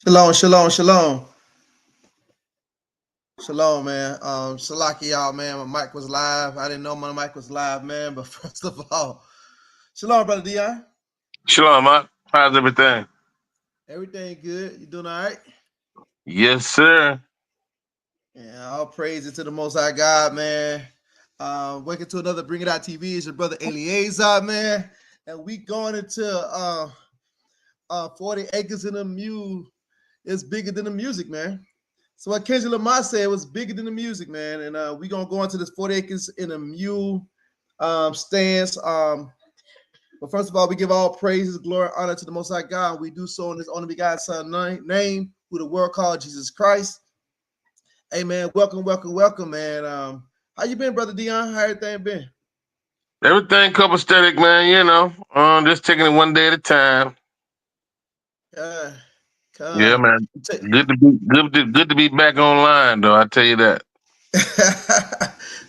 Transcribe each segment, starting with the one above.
Shalom, shalom, shalom. Shalom, man. Salaki, y'all, man. My mic was live. I didn't know my mic was live, man. But first of all, shalom, brother Dion. Shalom, Mark. How's everything? Everything good? You doing all right? Yes, sir. Yeah, all praises to the Most High God, man. Welcome to another Bringitouttv. It's your brother Eliezer, man. And we going into 40 acres in a mule. It's bigger than the music, man. So what Kendrick Lamar said was bigger than the music, man. And we're gonna go into this 40 acres in a mule stance. But first of all, we give all praises, glory, honor to the Most High God. We do so in His only begotten Son name, who the world called Jesus Christ. Hey, man, welcome, welcome, welcome, man. How you been, brother Dion? How everything been? Everything copacetic, man. Just taking it one day at a time. Uh, Yeah, come. man. Good to be back online, though. I tell you that.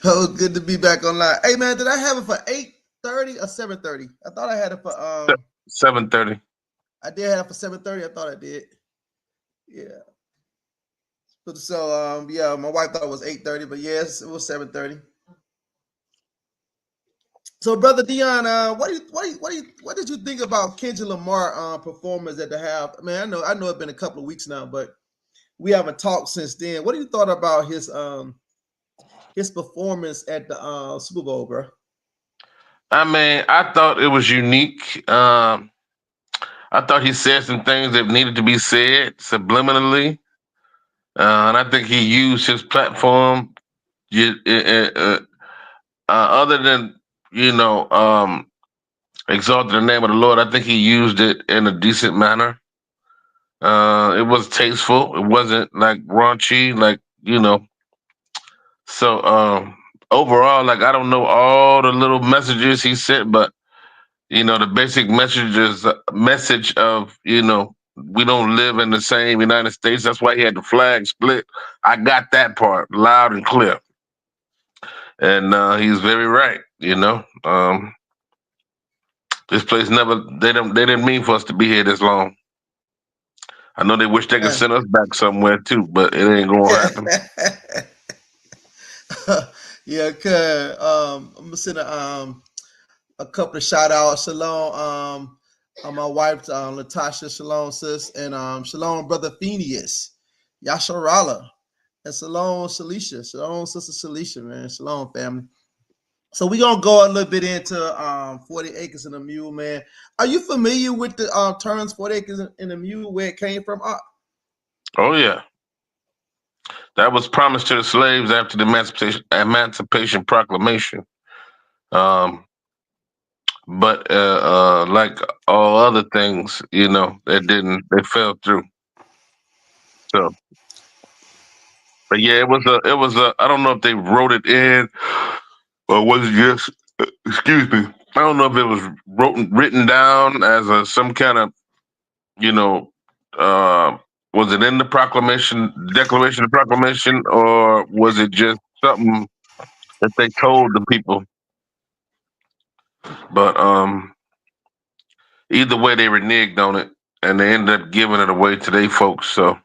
Oh, good to be back online. Hey, man, did I have it for 8:30 or 7:30? I thought I had it for 7:30. I did have it for 7:30. I thought I did. Yeah. So yeah, my wife thought it was 8:30, but yes, it was 7:30. So, brother Dion, what did you think about Kendrick Lamar performance at the half? Man, I know it's been a couple of weeks now, but we haven't talked since then. What do you thought about his performance at the Super Bowl, bro? I mean, I thought it was unique. I thought he said some things that needed to be said subliminally, and I think he used his platform. Other than you know, exalting the name of the Lord, I think he used it in a decent manner. It was tasteful. It wasn't like raunchy, So overall, like I don't know all the little messages he sent, but the basic message of we don't live in the same United States. That's why he had the flag split. I got that part loud and clear, and he's very right. This place never they didn't mean for us to be here this long. I know they wish they could Yeah. send us back somewhere too, but it ain't gonna happen. Yeah, cause I'm gonna send a couple of shout outs. Shalom, on my wife, Latasha, shalom, sis, and shalom, brother Phineas, Yasharala, and shalom, Shalisha, shalom, sister Shalisha, man, shalom, family. So we're gonna go a little bit into 40 acres in a mule, man. Are you familiar with the terms 40 acres in a mule, where it came from? Oh yeah, that was promised to the slaves after the Emancipation Proclamation. Um, but like all other things, they fell through. So, but yeah, it was a. I don't know if they wrote it in or was it just. Excuse me. I don't know if it was written down as some kind of you know. Uh, was it in the Declaration of Proclamation, or was it just something that they told the people? But either way, they reneged on it, and they ended up giving it away to their folks. So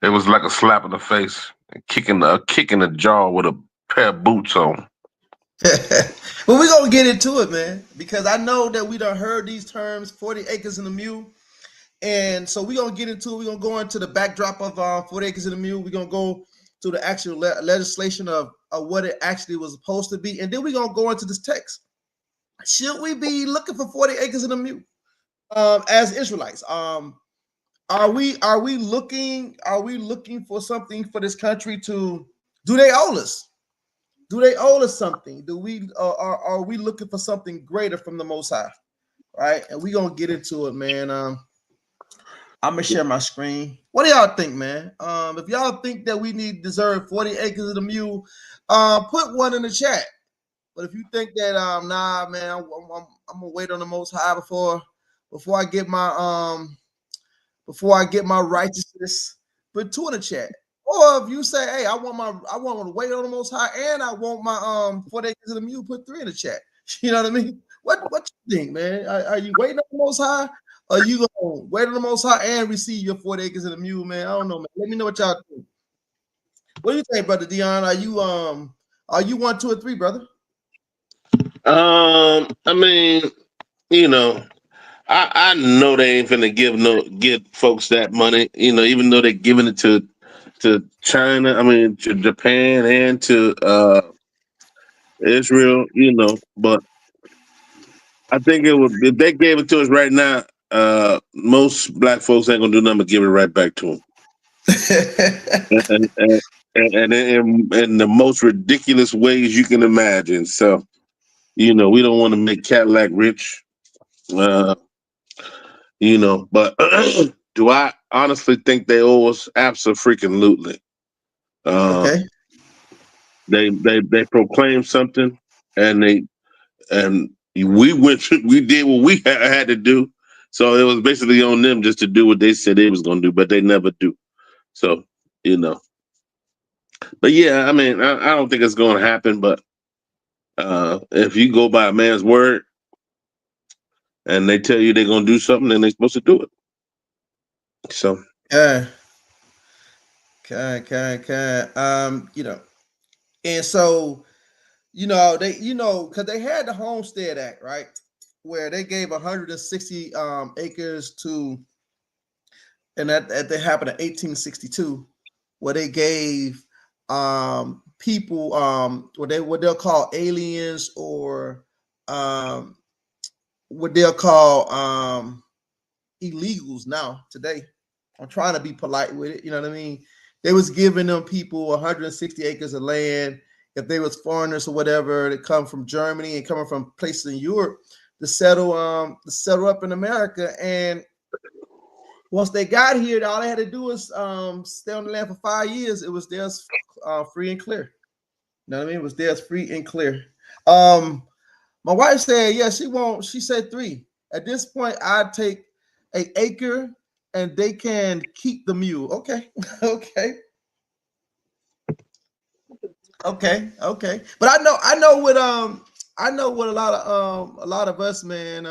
it was like a slap in the face, a kick in the jaw with a pair of boots on. Well, we're gonna get into it, man, because I know that we done heard these terms 40 acres in a mule. And so we're gonna get into it. We're gonna go into the backdrop of 40 acres in a mule. We're gonna go to the actual legislation of what it actually was supposed to be, and then we're gonna go into this text. Should we be looking for 40 acres in a mule as Israelites? Are we looking for something for this country to do? They owe us? Do they owe us something? Do we are we looking for something greater from the Most High? Right, and we're gonna get into it, man. I'm gonna share my screen. What do y'all think, man? If y'all think that we deserve 40 acres of the mule, put one in the chat. But if you think that nah, man, I'm gonna wait on the Most High before I get my righteousness, put two in the chat. Or if you say, hey, I want to wait on the Most High, and I want my 40 acres of the mule, put three in the chat. You know what I mean? What you think, man? Are you waiting on the Most High, are you gonna wait on the Most High and receive your 40 acres and a mule, man? I don't know, man. Let me know what y'all think. What do you think, brother Dion? Are you 1, 2, or 3, brother? I mean, you know, I know they ain't finna give folks that money. You know, even though they're giving it to China, I mean to Japan and to Israel. You know, but I think it would if they gave it to us right now. Most black folks ain't gonna do nothing but give it right back to them, and in the most ridiculous ways you can imagine. So you know, we don't want to make Cadillac rich. Uh, you know, but do I honestly think they owe us? Absolutely. Uh, Okay. they proclaimed something, and we did what we had to do. So it was basically on them just to do what they said they was gonna do, but they never do. So you know, but yeah, I mean, I don't think it's gonna happen. But if you go by a man's word and they tell you they're gonna do something, then they're supposed to do it. So Yeah. You know, and so they because they had the Homestead Act, right, where they gave 160 acres to, and that they happened in 1862, where they gave people what they'll call aliens, or what they'll call illegals now today. I'm trying to be polite with it, you know what I mean? They was giving them people 160 acres of land if they was foreigners or whatever that come from Germany and coming from places in Europe to settle up in America. And once they got here, all they had to do was stay on the land for 5 years. It was theirs free and clear. You know what I mean? It was theirs free and clear. My wife said, yeah, she won't. She said 3. At this point, I'd take an acre and they can keep the mule. Okay. Okay. Okay. But I know what a lot of us, man,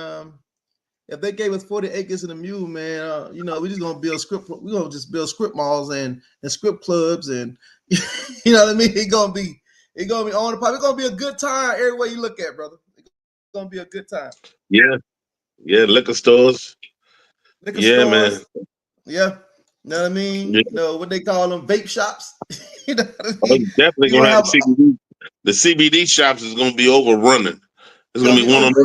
if they gave us 40 acres and a mule, man, we're just gonna build we're gonna just build script malls and script clubs, and you know what I mean? It's gonna be on the pipe. It's gonna be a good time everywhere you look at, brother. It's gonna be a good time. yeah, liquor stores. Liquor Yeah, man. stores, yeah. You know what I mean? Yeah. You know what they call them, vape shops. You know what I Oh, mean? you definitely You gonna gonna have have the CBD. The CBD shops is gonna be overrunning. There's gonna gonna be be one on over.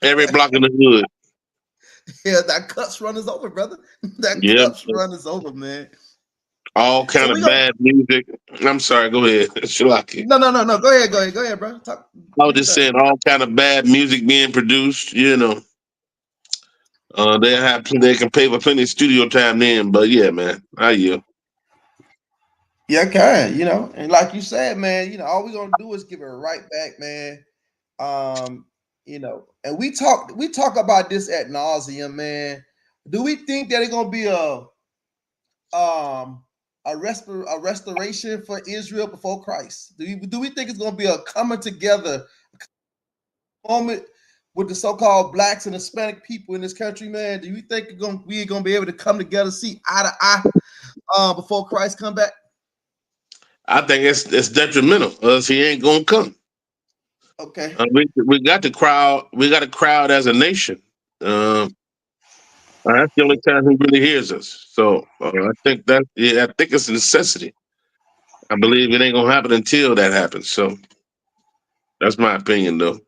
every block in the hood. Yeah, that cups run is over, brother. That Yeah, cups run is over, man. all So kind we of gonna bad music. I'm sorry. Go ahead, Shalaki. no. Go ahead, bro. Talk. I was Do your just thing. saying, all kind of bad music being produced. You know, they can pay for plenty of studio time then. But yeah, man, you. Yeah, can and like you said, man, all we gonna do is give it right back, man. And we talk about this at nauseum, man. Do we think that it's gonna be um a restoration for Israel before Christ? Do we think it's gonna be a coming together moment with the so-called blacks and Hispanic people in this country, man? Do you think we are gonna be able to come together, see eye to eye before Christ come back? I think it's detrimental. Us, he ain't gonna come. Okay. We got the crowd. We got a crowd as a nation. Um, that's the only time he really hears us. So I think I think it's a necessity. I believe it ain't gonna happen until that happens. So that's my opinion, though.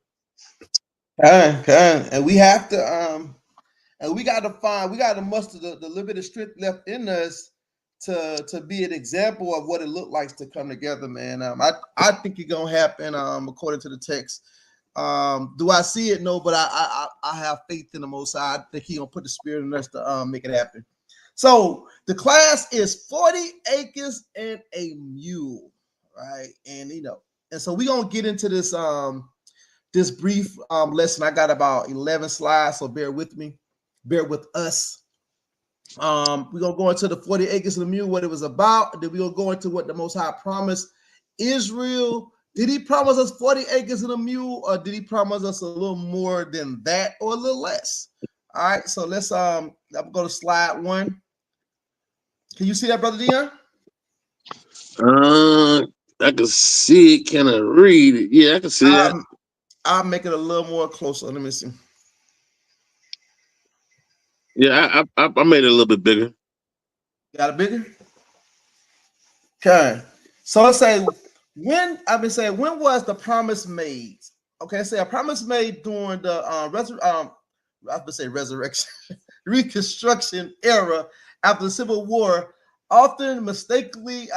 And we have to and we got to muster the little bit of strength left in us to be an example of what it looked like to come together, man. I think it's gonna happen according to the text. Do I see it? No, but I have faith in the Most High. I think He gonna put the Spirit in us to make it happen. So the class is 40 acres and a mule, right? And so we're gonna get into this brief lesson. I got about 11 slides, so bear with me, bear with us. We're gonna go into the 40 acres of the mule, what it was about. Then we're gonna go into what the Most High promised Israel. Did He promise us 40 acres of the mule, or did He promise us a little more than that, or a little less? All right, so let's I'm go to slide 1. Can you see that, Brother Dion? I can see it. Can I read it? Yeah, I can see that. I'll make it a little more closer. Let me see. Yeah, I made it a little bit bigger. Got it bigger? Okay. So let's say when was the promise made? Okay, say a promise made during the resurrection, Reconstruction era after the Civil War, often mistakenly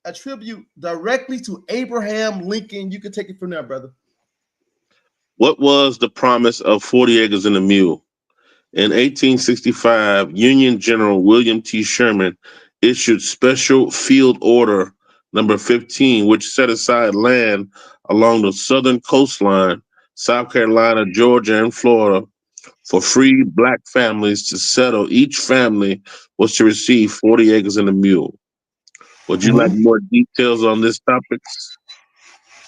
attribute directly to Abraham Lincoln. You can take it from there, brother. What was the promise of 40 acres and a mule? In 1865, Union General William T. Sherman issued Special Field Order number 15, which set aside land along the southern coastline, South Carolina, Georgia, and Florida, for free black families to settle. Each family was to receive 40 acres and a mule. Would you like more details on this topic?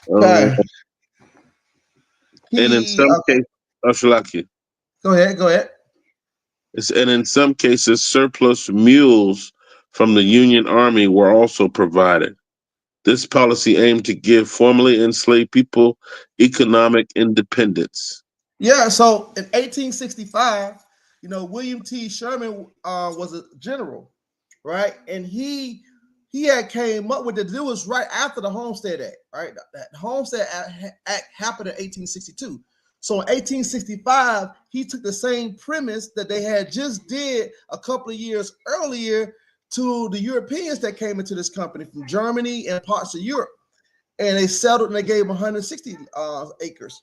Okay. And in some cases, Shalaki. Go ahead. And in some cases, surplus mules from the Union Army were also provided. This policy aimed to give formerly enslaved people economic independence. Yeah, so in 1865, William T. Sherman was a general, right? And he had came up with it. It was right after the Homestead Act, right? That Homestead Act happened in 1862. So in 1865, he took the same premise that they had just did a couple of years earlier to the Europeans that came into this company from Germany and parts of Europe. And they settled and they gave them 160 acres.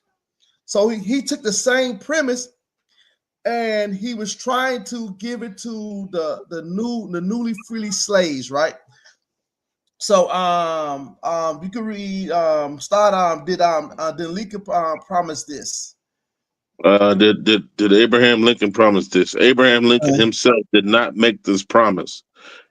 So he took the same premise and he was trying to give it to the newly freed slaves, right? So you can read did Lincoln promise this? Did Abraham Lincoln promise this? Abraham Lincoln himself did not make this promise.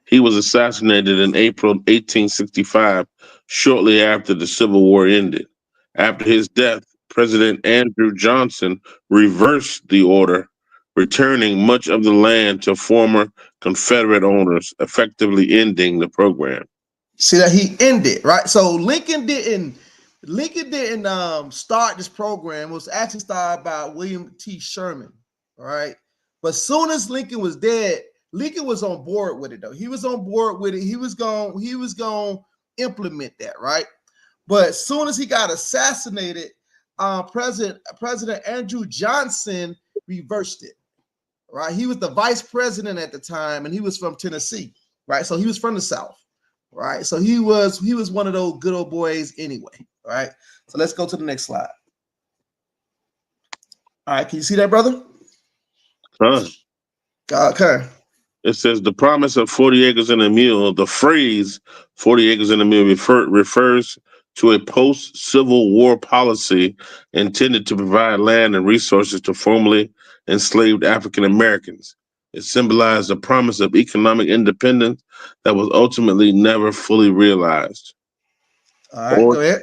He was assassinated in April 1865, shortly after the Civil War ended. After his death, President Andrew Johnson reversed the order, returning much of the land to former Confederate owners, effectively ending the program. See that he ended, right? So Lincoln didn't start this program. It was actually started by William T. Sherman, right? But soon as Lincoln was dead, Lincoln was on board with it though. He was on board with it. He was going to implement that, right? But as soon as he got assassinated, President Andrew Johnson reversed it, right? He was the vice president at the time, and he was from Tennessee, right? So he was from the South, right? So he was one of those good old boys anyway, right? So let's go to the next slide. All right, can you see that, brother? Okay. It says the promise of 40 acres and a mule. The phrase 40 acres and a mule refers to a post-Civil War policy intended to provide land and resources to formerly enslaved African Americans. It symbolized a promise of economic independence that was ultimately never fully realized. All right, go ahead.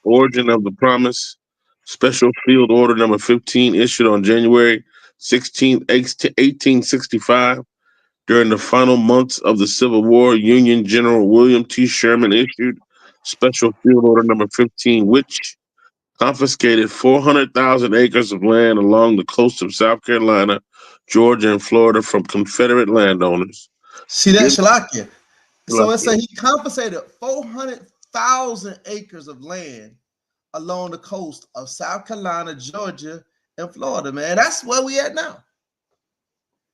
Origin of the promise. Special Field Order number 15 issued on January 16, 1865. During the final months of the Civil War, Union General William T. Sherman issued Special Field Order number 15, which confiscated 400,000 acres of land along the coast of South Carolina, Georgia, and Florida from Confederate landowners. See that, Shalakia? So let's say he compensated 400,000 acres of land along the coast of South Carolina, Georgia, and Florida, man. That's where we at now.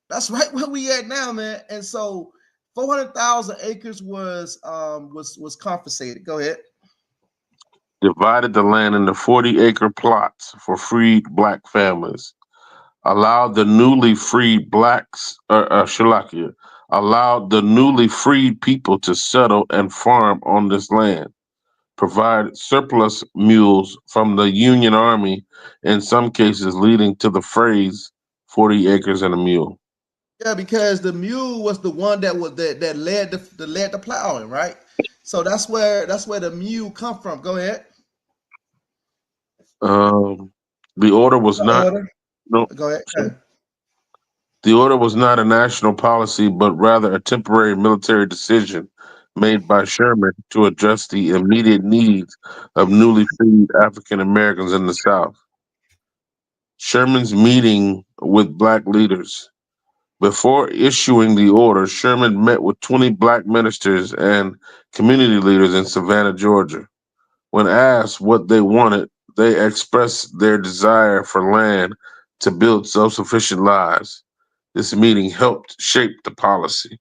That's right where we at now, man. And so 400,000 acres was confiscated. Go ahead. Divided the land into 40-acre plots for freed black families. Allowed the newly freed blacks, allowed the newly freed people to settle and farm on this land. Provide surplus mules from the Union Army, in some cases leading to the phrase 40 acres and a mule. Yeah, because the mule was the one that led the plowing, right? So that's where the mule come from. Go ahead. The order was not. Order. No. Go ahead. Okay. The order was not a national policy, but rather a temporary military decision made by Sherman to address the immediate needs of newly freed African Americans in the South. Sherman's meeting with black leaders. Before issuing the order, Sherman met with 20 black ministers and community leaders in Savannah, Georgia. When asked what they wanted, they expressed their desire for land to build self-sufficient lives. This meeting helped shape the policy.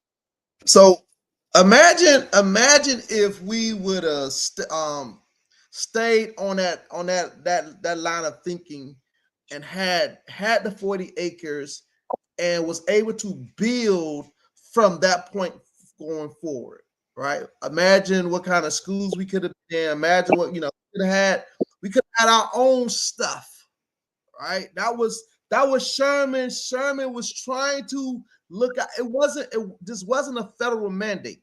So imagine if we would have stayed on that line of thinking and had the 40 acres and was able to build from that point going forward, right? Imagine what kind of schools we could have been. Imagine what we could have had. We could have had our own stuff, right? That was Sherman. Sherman was trying to look at this wasn't a federal mandate,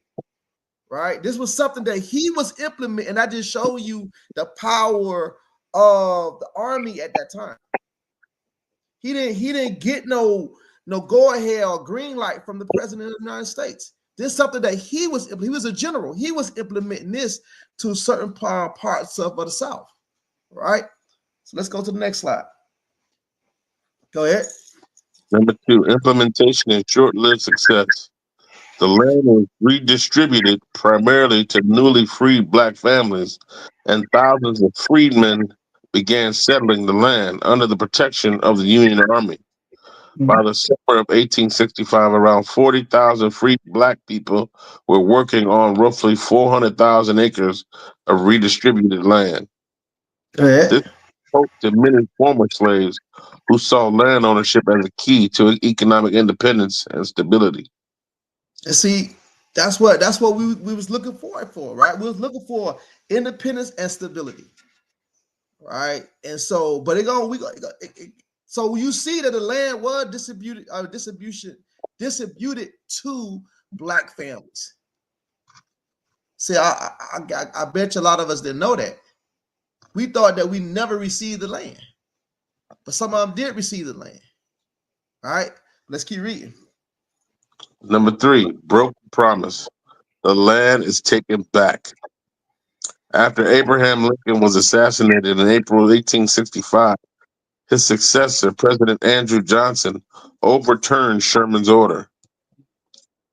right? This was something that he was implementing. I just show you the power of the army at that time. He didn't get no go ahead or green light from the president of the United States. This is something that he was a general. He was implementing this to certain parts of the South, right? So let's go to the next slide. Go ahead. Number 2, implementation and short-lived success. The land was redistributed primarily to newly freed black families, and thousands of freedmen began settling the land under the protection of the Union Army. By the summer of 1865, around 40,000 freed black people were working on roughly 400,000 acres of redistributed land. Go ahead. This spoke to many former slaves who saw land ownership as a key to economic independence and stability. And see, that's what we was looking for, right? We was looking for independence and stability, right? And so, but so you see that the land was distributed to black families. See, I bet you a lot of us didn't know that. We thought that we never received the land, but some of them did receive the land. All right, let's keep reading. Number 3, broken promise. The land is taken back. After Abraham Lincoln was assassinated in April 1865, his successor, President Andrew Johnson, overturned Sherman's order.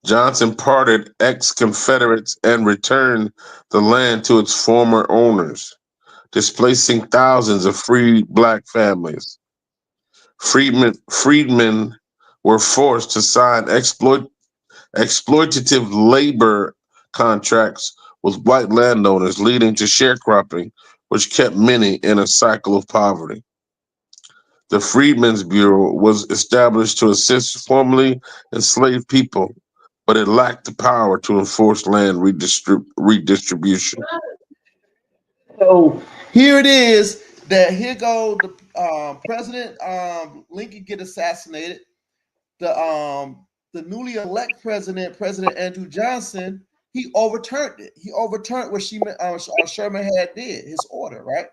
Johnson pardoned ex-Confederates and returned the land to its former owners, displacing thousands of free black families. Freedmen were forced to sign exploitative labor contracts with white landowners, leading to sharecropping, which kept many in a cycle of poverty. The Freedmen's Bureau was established to assist formerly enslaved people, but it lacked the power to enforce land redistribution. So here it is that here go the President Lincoln get assassinated. The newly elected President Andrew Johnson, he overturned it. He overturned what Sherman had did his order, right?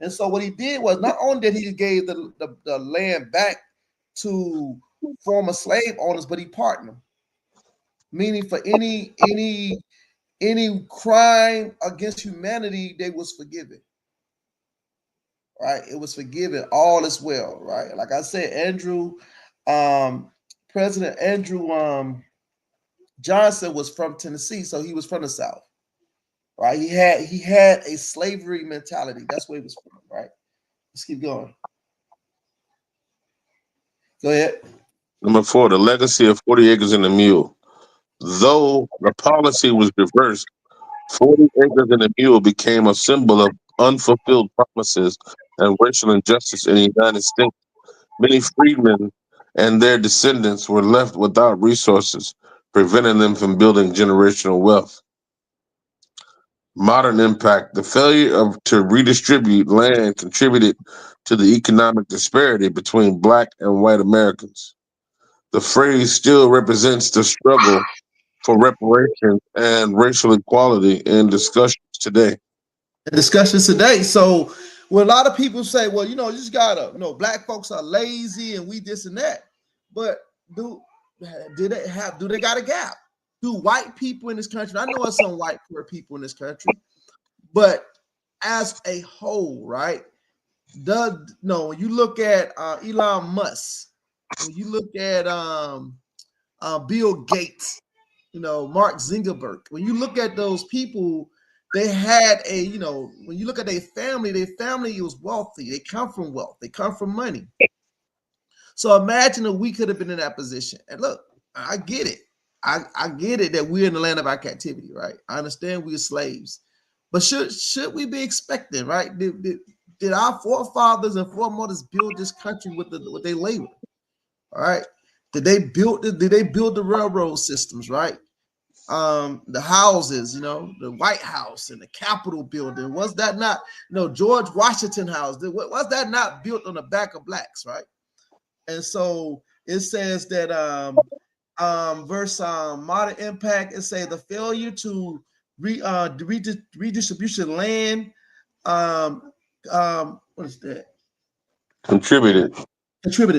And so what he did was not only did he gave the land back to former slave owners, but he pardoned them, meaning for any crime against humanity, they was forgiven. Right? It was forgiven. All is well, right? Like I said, President Andrew Johnson was from Tennessee, so he was from the South. Right? He had a slavery mentality. That's where he was from, right? Let's keep going. Go ahead. Number 4, the legacy of 40 acres and a mule. Though the policy was reversed, 40 acres and a mule became a symbol of unfulfilled promises and racial injustice in the United States. Many freedmen and their descendants were left without resources, preventing them from building generational wealth. Modern impact. The failure to redistribute land contributed to the economic disparity between Black and white Americans. The phrase still represents the struggle for reparations and racial equality in discussions today. Discussions today. So when a lot of people say, well, you just gotta, black folks are lazy and we this and that. But do they got a gap? Do white people in this country? I know there's some white poor people in this country, but as a whole, right? When you look at Elon Musk, when you look at Bill Gates, Mark Zuckerberg, when you look at those people, they had when you look at their family was wealthy. They come from wealth. They come from money. So imagine if we could have been in that position. And look, I get it. I get it that we're in the land of our captivity, right? I understand we're slaves, but should we be expecting, right? Did our forefathers and foremothers build this country with their labor? All right. Did they build the railroad systems, right? The houses, the White House and the Capitol building. Was that not, George Washington House? Was that not built on the back of blacks, right? And so it says that verse modern impact, it say the failure to redistribution land. What is that? Contributed.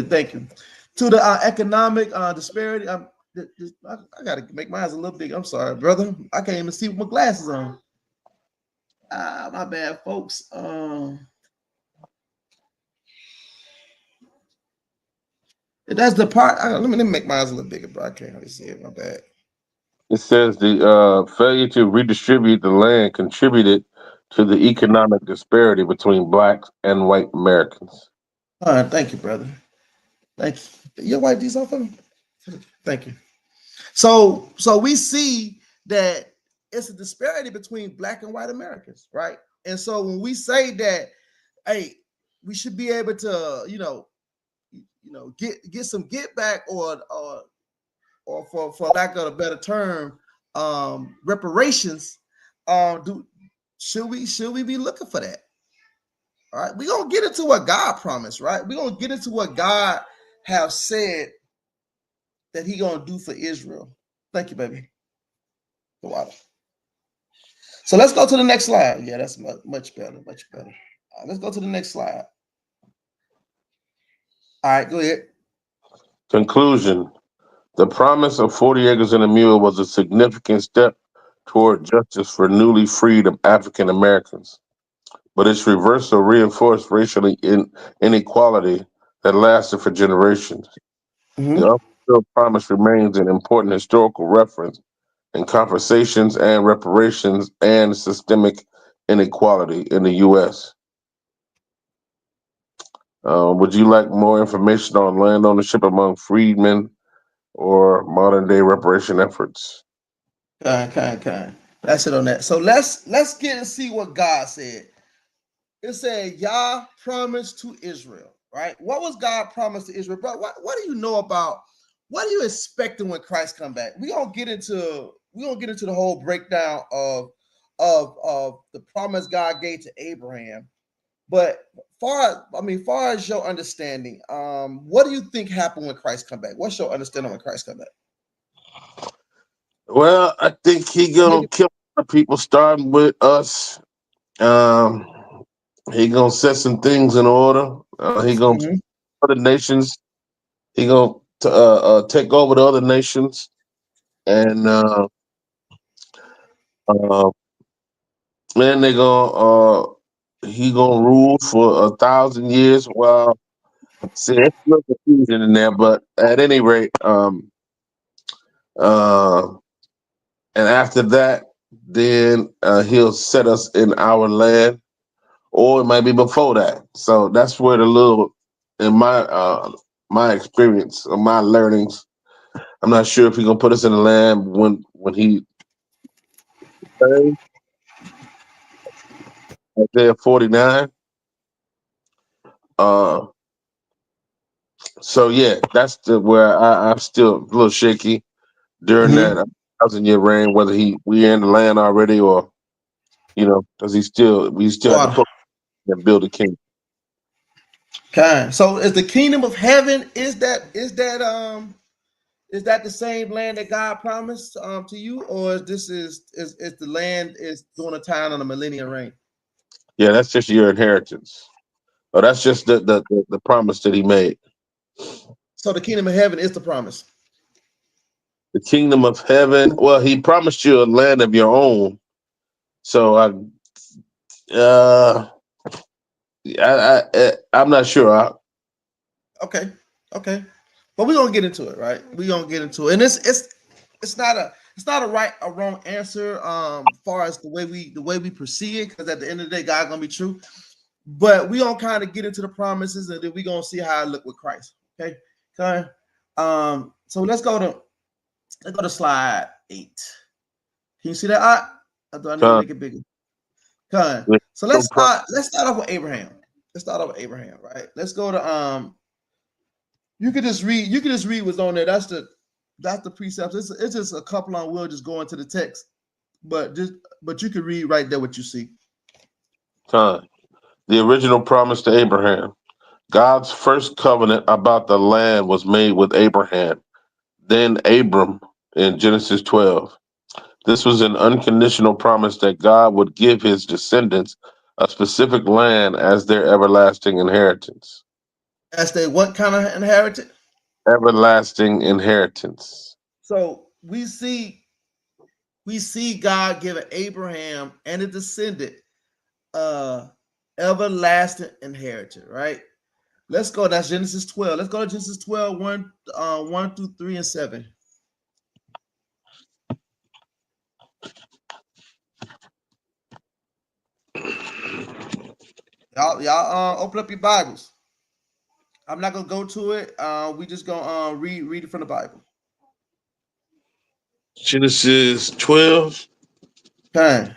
Thank you, to the economic disparity. I gotta make my eyes a little big. I'm sorry, brother. I can't even see with my glasses on. My bad, folks. That's the part. Let me make my eyes a little bigger, bro. I can't really see it. My bad. It says the failure to redistribute the land contributed to the economic disparity between blacks and white Americans. All right, thank you, brother. Thank you. You wipe these off for me? Thank you. So we see that it's a disparity between black and white Americans, right? And so when we say that, hey, we should be able to, get some get back or for lack of a better term, reparations. Should we be looking for that? All right, we're gonna get into what God promised, right? We're gonna get into what God have said that He gonna do for Israel. Thank you, baby. The water. So let's go to the next slide. Yeah, that's much better, much better. Let's go to the next slide. All right, go ahead. Conclusion. The promise of 40 acres and a mule was a significant step toward justice for newly freed African Americans, but its reversal reinforced racial inequality that lasted for generations. The unfulfilled promise remains an important historical reference in conversations and reparations and systemic inequality in the U.S. Would you like more information on land ownership among freedmen or modern day reparation efforts? Kind. That's it on that. So let's get and see what God said. It said Yah promised to Israel, right? What was God promised to Israel? But what do you know about, what are you expecting when Christ come back? We're gonna get into the whole breakdown of the promise God gave to Abraham. But far as your understanding, what do you think happened when Christ come back? What's your understanding when Christ come back? Well, I think he gonna kill the people, starting with us. He gonna set some things in order. He gonna other nations. He gonna take over the other nations, and then they gonna he gonna rule for 1,000 years. Well, see, there's no confusion in there, but at any rate, and after that, then he'll set us in our land, or it might be before that. So that's where the little, in my experience or my learnings, I'm not sure if he's gonna put us in the land when he Isaiah 49. So yeah, that's where I'm still a little shaky during that 1,000-year reign, whether we in the land already or because we still have to put and build a kingdom. Okay. So is the kingdom of heaven, is that the same land that God promised to you, or is the land is during a time on the millennial reign? Yeah, that's just your inheritance. Or that's just the promise that he made. So the kingdom of heaven is the promise. The kingdom of heaven. Well, he promised you a land of your own. So uh, I'm not sure. Okay, okay, but we're gonna get into it, right? We're gonna get into it, and it's not a right or wrong answer, far as the way we proceed it, because at the end of the day, God gonna be true. But we gonna kind of get into the promises, and then we gonna see how I look with Christ. Okay, okay. So let's go to slide 8. Can you see that? Do I need to Uh, make it bigger? Okay. with So no pro- let's start off with Abraham. Let's start off with Abraham, right? Let's go to You could just read. You could just read what's on there. That's the precepts. It's just a couple on. We'll just go into the text, but you could read right there what you see. Time. The original promise to Abraham. God's first covenant about the land was made with Abraham, then Abram in Genesis 12. This was an unconditional promise that God would give his descendants a specific land as their everlasting inheritance. As they what kind of inherited? Everlasting inheritance. So we see God giving Abraham and a descendant everlasting inheritance, right? Let's go. That's Genesis 12. Let's go to Genesis 12, 1 through 3 and 7. Y'all open up your Bibles. I'm not gonna go to it. We just gonna read it from the Bible. Genesis 12. Okay.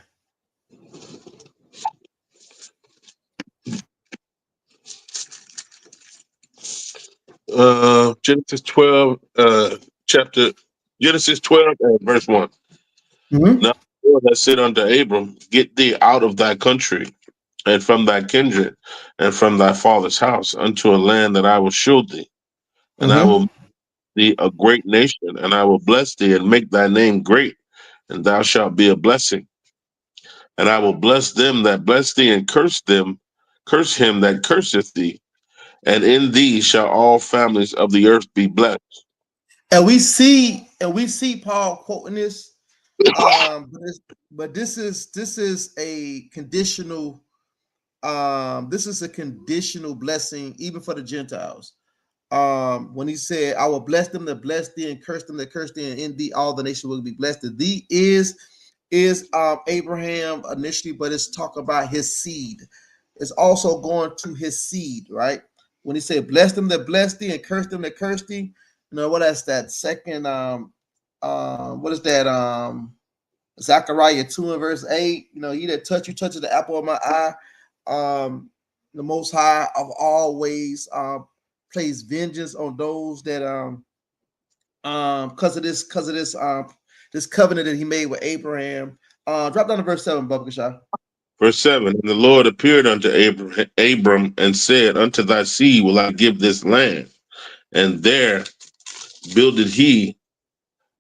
Genesis 12, chapter Genesis 12, verse 1. Mm-hmm. Now the Lord has said unto Abram, get thee out of thy country and from thy kindred and from thy father's house unto a land that I will show thee, and I will Mm-hmm. make thee a great nation, and I will bless thee and make thy name great, and thou shalt be a blessing. And I will bless them that bless thee, and curse him that curseth thee, and in thee shall all families of the earth be blessed. And we see Paul quoting this. But this is a conditional. This is a conditional blessing even for the Gentiles. When he said, "I will bless them that bless thee, and curse them that curse thee, and in thee all the nations will be blessed." The thee is Abraham initially, but it's talking about his seed. It's also going to his seed, right? When he said, "Bless them that bless thee, and curse them that curse thee," you know what? That's that second. What is that? Zechariah 2 and verse 8. You know, he that touch you touches the apple of my eye. The Most High of always plays vengeance on those that because of this covenant that he made with Abraham. Drop down to verse 7, Bubba Kashah. Verse 7. And the Lord appeared unto Abram and said, unto thy seed will I give this land. And there builded he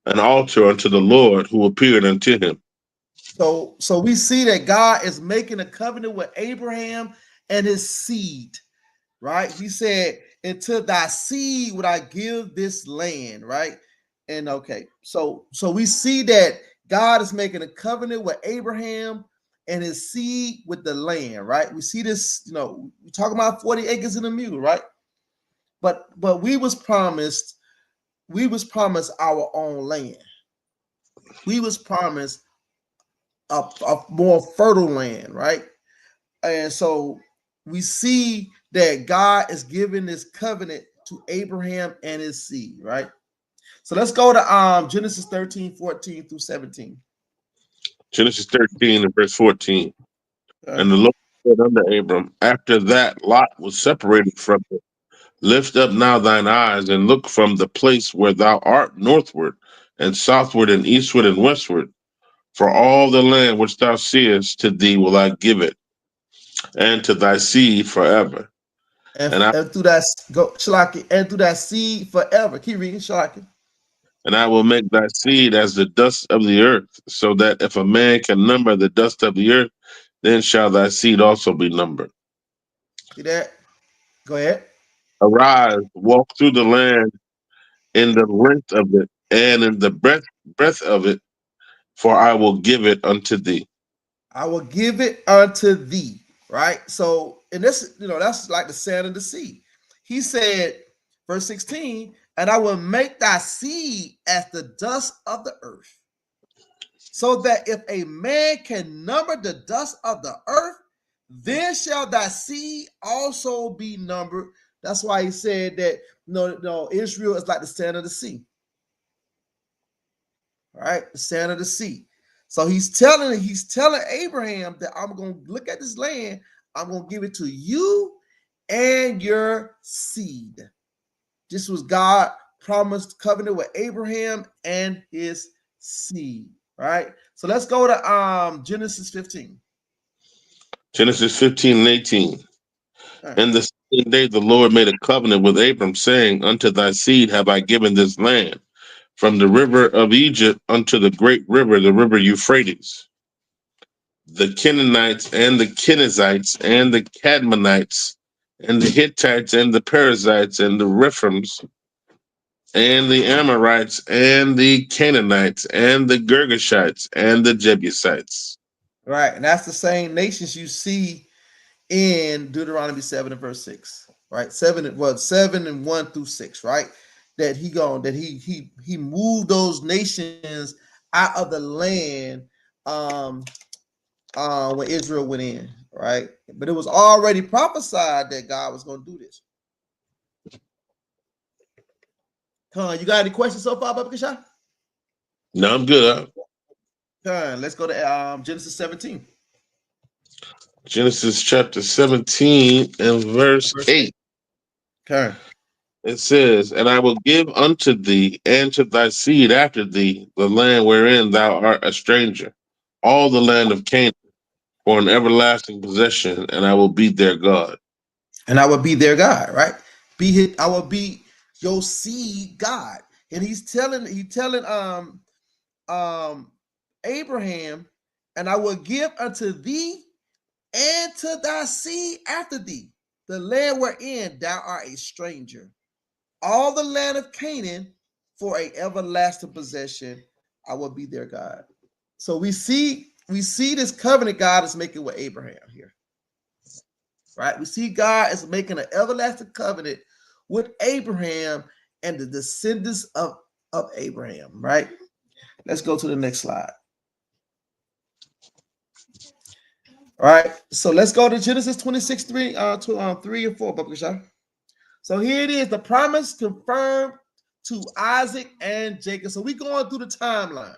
an altar unto the Lord who appeared unto him. So we see that God is making a covenant with Abraham and his seed, right? He said, "Unto thy seed would I give this land," right? And okay, so we see that God is making a covenant with Abraham and his seed with the land, right? We see this, we're talking about 40 acres and a mule, right? But we was promised our own land. We was promised a more fertile land, right? And so we see that God is giving this covenant to Abraham and his seed, right? So let's go to Genesis 13, 14 through 17. Genesis 13 and verse 14. Okay. And the Lord said unto Abram, after that Lot was separated from him, lift up now thine eyes and look from the place where thou art northward and southward and eastward and westward. For all the land which thou seest, to thee will I give it, and to thy seed forever. And I And through that go Shalaki, and through that seed forever. Keep reading, Shalaki. and I will make thy seed as the dust of the earth, so that if a man can number the dust of the earth, then shall thy seed also be numbered. See that? Go ahead. Arise, walk through the land in the length of it, and in the breadth of it, for I will give it unto thee. I will give it unto thee. Right. So, and this, that's like the sand of the sea. He said, verse 16, and I will make thy seed as the dust of the earth, so that if a man can number the dust of the earth, then shall thy seed also be numbered. That's why he said that no, Israel is like the sand of the sea. Right, the sand of the sea. So he's telling Abraham that I'm going to look at this land, I'm going to give it to you and your seed. This was God promised covenant with Abraham and his seed. Right. So let's go to Genesis 15. Genesis 15 and 18. Right. And the same day the Lord made a covenant with Abram, saying, Unto thy seed have I given this land, from the river of Egypt unto the great river, the river Euphrates. The Canaanites and the Kenizzites and the Cadmonites and the Hittites and the Perizzites and the Rephims and the Amorites and the Canaanites and the Girgashites and the Jebusites. Right. And that's the same nations you see in Deuteronomy 7 and verse 6. Right. 7 and 1 through 6. Right. That he moved those nations out of the land when Israel went in, right? But it was already prophesied that God was going to do this. You got any questions so far, Baba Kishai? No, I'm good. Let's go to Genesis 17. Genesis chapter 17 and verse 8. Okay. It says, And I will give unto thee and to thy seed after thee the land wherein thou art a stranger, all the land of Canaan, for an everlasting possession, and I will be their God. And I will be their God, right? I will be your seed God. And he's telling Abraham, and I will give unto thee and to thy seed after thee the land wherein thou art a stranger, all the land of Canaan, for a everlasting possession. I will be their God. So we see this covenant God is making with Abraham here. Right? We see God is making an everlasting covenant with Abraham and the descendants of Abraham. Right? Let's go to the next slide. All right. So let's go to Genesis 26, 3 and 4, Baba. So here it is, the promise confirmed to Isaac and Jacob. So we're going through the timeline.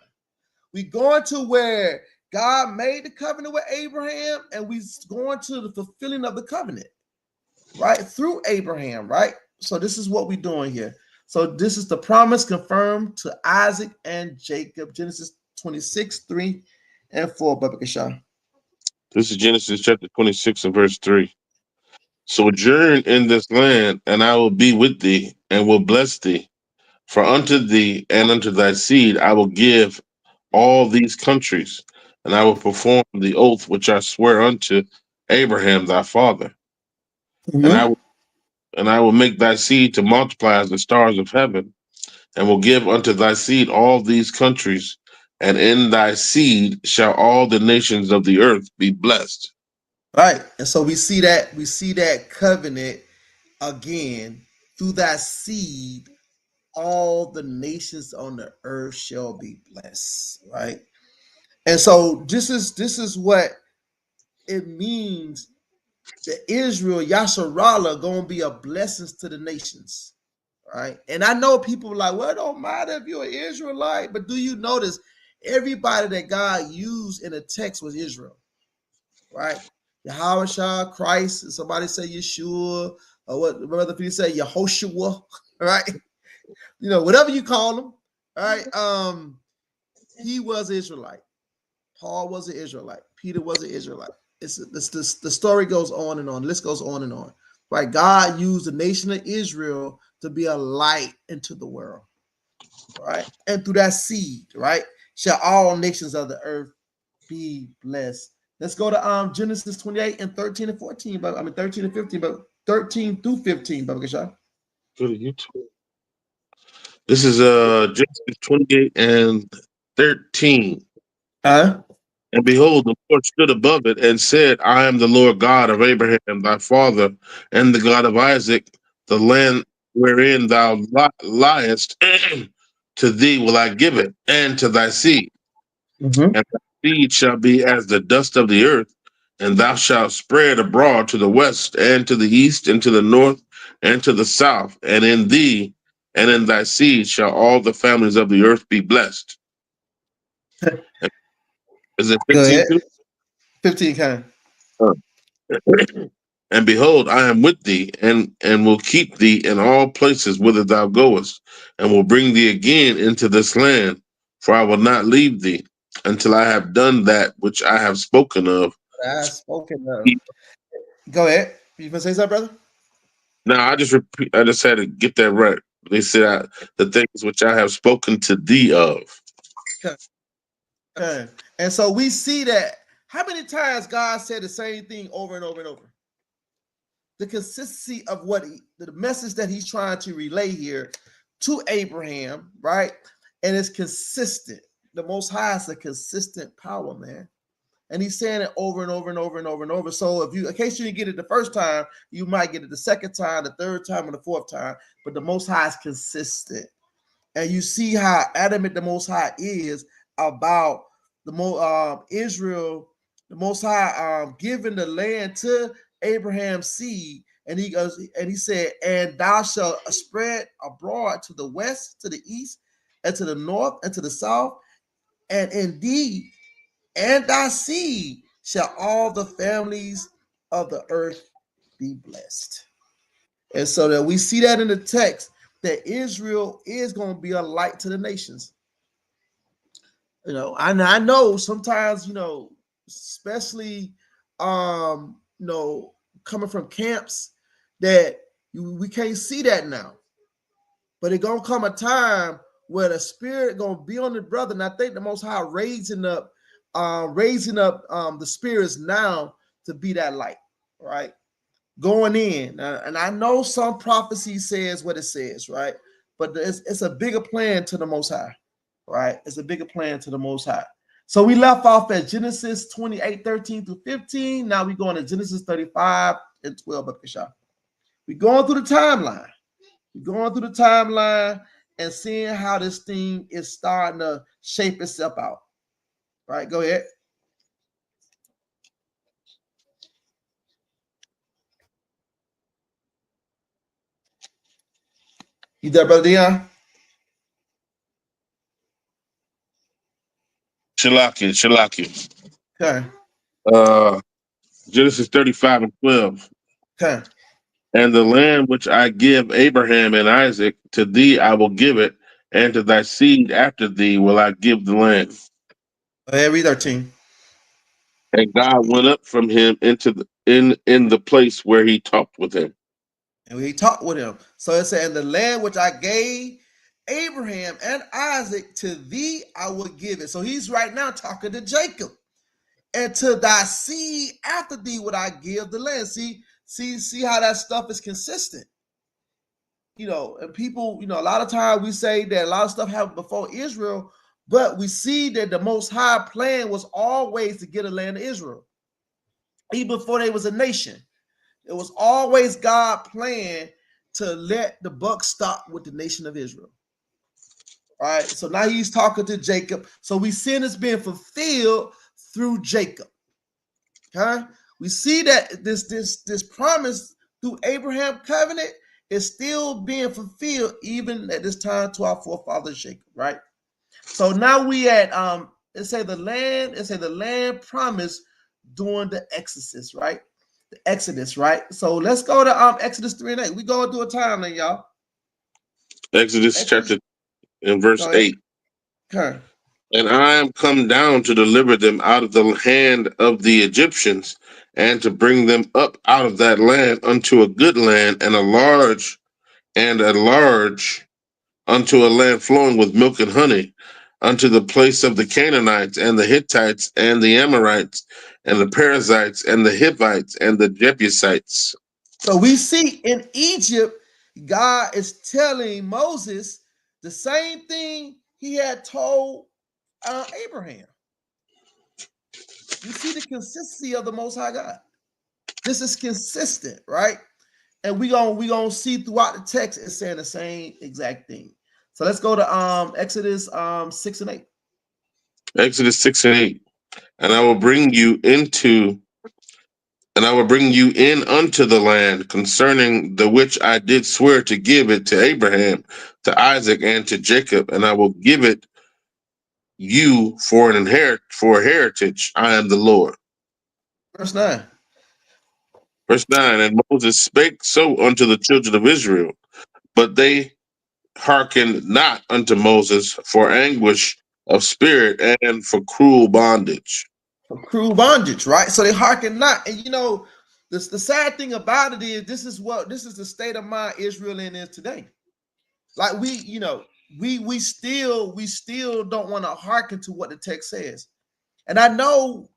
We're going to where God made the covenant with Abraham, and we're going to the fulfilling of the covenant, right? Through Abraham, right? So this is what we're doing here. So this is the promise confirmed to Isaac and Jacob. Genesis 26, 3 and 4, Baba Kishah. This is Genesis chapter 26 and verse 3. Sojourn in this land, and I will be with thee, and will bless thee. For unto thee and unto thy seed I will give all these countries, and I will perform the oath which I swear unto Abraham thy father. Mm-hmm. And I will make thy seed to multiply as the stars of heaven, and will give unto thy seed all these countries, and in thy seed shall all the nations of the earth be blessed. Right. And so we see that covenant again through that seed, all the nations on the earth shall be blessed. Right. And so this is what it means that Israel, Yasharallah, gonna be a blessing to the nations. Right. And I know people are like, well, it don't matter if you're an Israelite, but do you notice everybody that God used in the text was Israel? Right? Yahweh, Christ, and somebody say Yeshua, or what Brother Peter say, Yehoshua, right? Whatever you call him, right? He was Israelite. Paul was an Israelite. Peter was an Israelite. The story goes on and on. The list goes on and on. Right? God used the nation of Israel to be a light into the world. Right? And through that seed, right, shall all nations of the earth be blessed. Let's go to Genesis 28 and 13 and 14, but 13 and 15, but 13 through 15, Baba Keshav. Go to YouTube. This is Genesis 28 and 13. And behold, the Lord stood above it and said, I am the Lord God of Abraham, thy father, and the God of Isaac. The land wherein thou liest, to thee will I give it, and to thy seed. Mm-hmm. And thy seed shall be as the dust of the earth, and thou shalt spread abroad to the west, and to the east, and to the north, and to the south. And in thee and in thy seed shall all the families of the earth be blessed. Is it Go 15 ahead. too? 15 kind. And behold, I am with thee, and will keep thee in all places whither thou goest, and will bring thee again into this land, for I will not leave thee until I have done that which I have spoken of. I've spoken of. Go ahead. You gonna say something, brother? Now I just repeat. I just had to get that right. They said the things which I have spoken to thee of. Okay. And so we see that. How many times God said the same thing over and over and over? The consistency of the message that he's trying to relay here to Abraham, right? And it's consistent. The Most High is a consistent power, man. And he's saying it over and over and over and over and over. So if you, in case you didn't get it the first time, you might get it the second time, the third time, and the fourth time. But the Most High is consistent. And you see how adamant the Most High is about Israel, the Most High giving the land to Abraham's seed. And he goes, and he said, and thou shalt spread abroad to the west, to the east, and to the north, and to the south, and indeed, and thy seed shall all the families of the earth be blessed. And so that we see that in the text that Israel is going to be a light to the nations. You know, I know sometimes, you know, especially you know, coming from camps that we can't see that now. But it's gonna come a time where the spirit gonna be on the brother. And I think the Most High raising up the spirits now to be that light, right? Going in. And I know some prophecy says what it says, right? But it's a bigger plan to the Most High, right? It's a bigger plan to the Most High. So we left off at Genesis 28, 13 through 15. Now we're going to Genesis 35 and 12. We're going through the timeline. We're going through the timeline and seeing how this thing is starting to shape itself out. All right, go ahead. You there, Brother Dion? Shalaki. Okay. Genesis 35 and 12. Okay. And the land which I give Abraham and Isaac, to thee I will give it, and to thy seed after thee will I give the land. Go ahead, read 13. And God went up from him into in the place where he talked with him. And we talked with him. So it said, and the land which I gave Abraham and Isaac, to thee I will give it. So he's right now talking to Jacob. And to thy seed after thee would I give the land. See how that stuff is consistent. You know, and people, you know, a lot of times we say that a lot of stuff happened before Israel, but we see that the Most High plan was always to get a land of Israel. Even before they was a nation, it was always God's plan to let the buck stop with the nation of Israel. All right, so now he's talking to Jacob. So we see this being fulfilled through Jacob. Okay, we see that this promise through Abraham covenant is still being fulfilled even at this time to our forefather Jacob. Right. So now we at it say the land promised during the Exodus, right? The Exodus, right? So let's go to Exodus 3 and 8. We going through a timeline, y'all. Exodus chapter in verse 8. Okay. And I am come down to deliver them out of the hand of the Egyptians, and to bring them up out of that land unto a good land, and a large unto a land flowing with milk and honey, unto the place of the Canaanites and the Hittites and the Amorites and the Perizzites and the Hivites and the Jebusites. So we see in Egypt, God is telling Moses the same thing he had told Abraham. We see the consistency of the Most High God. This is consistent, right? And we gonna see throughout the text it's saying the same exact thing. So let's go to Exodus 6 and 8. Exodus 6 and 8. And I will bring you into And I will bring you in unto the land concerning the which I did swear to give it to Abraham, to Isaac, and to Jacob, and I will give it you for a heritage. I am the Lord. Verse 9. Verse 9. And Moses spake so unto the children of Israel, but they hearkened not unto Moses for anguish of spirit and for cruel bondage. For cruel bondage, right? So they hearken not. And you know, the sad thing about it is this is the state of mind Israel in is today. Like we still don't want to hearken to what the text says. And I know,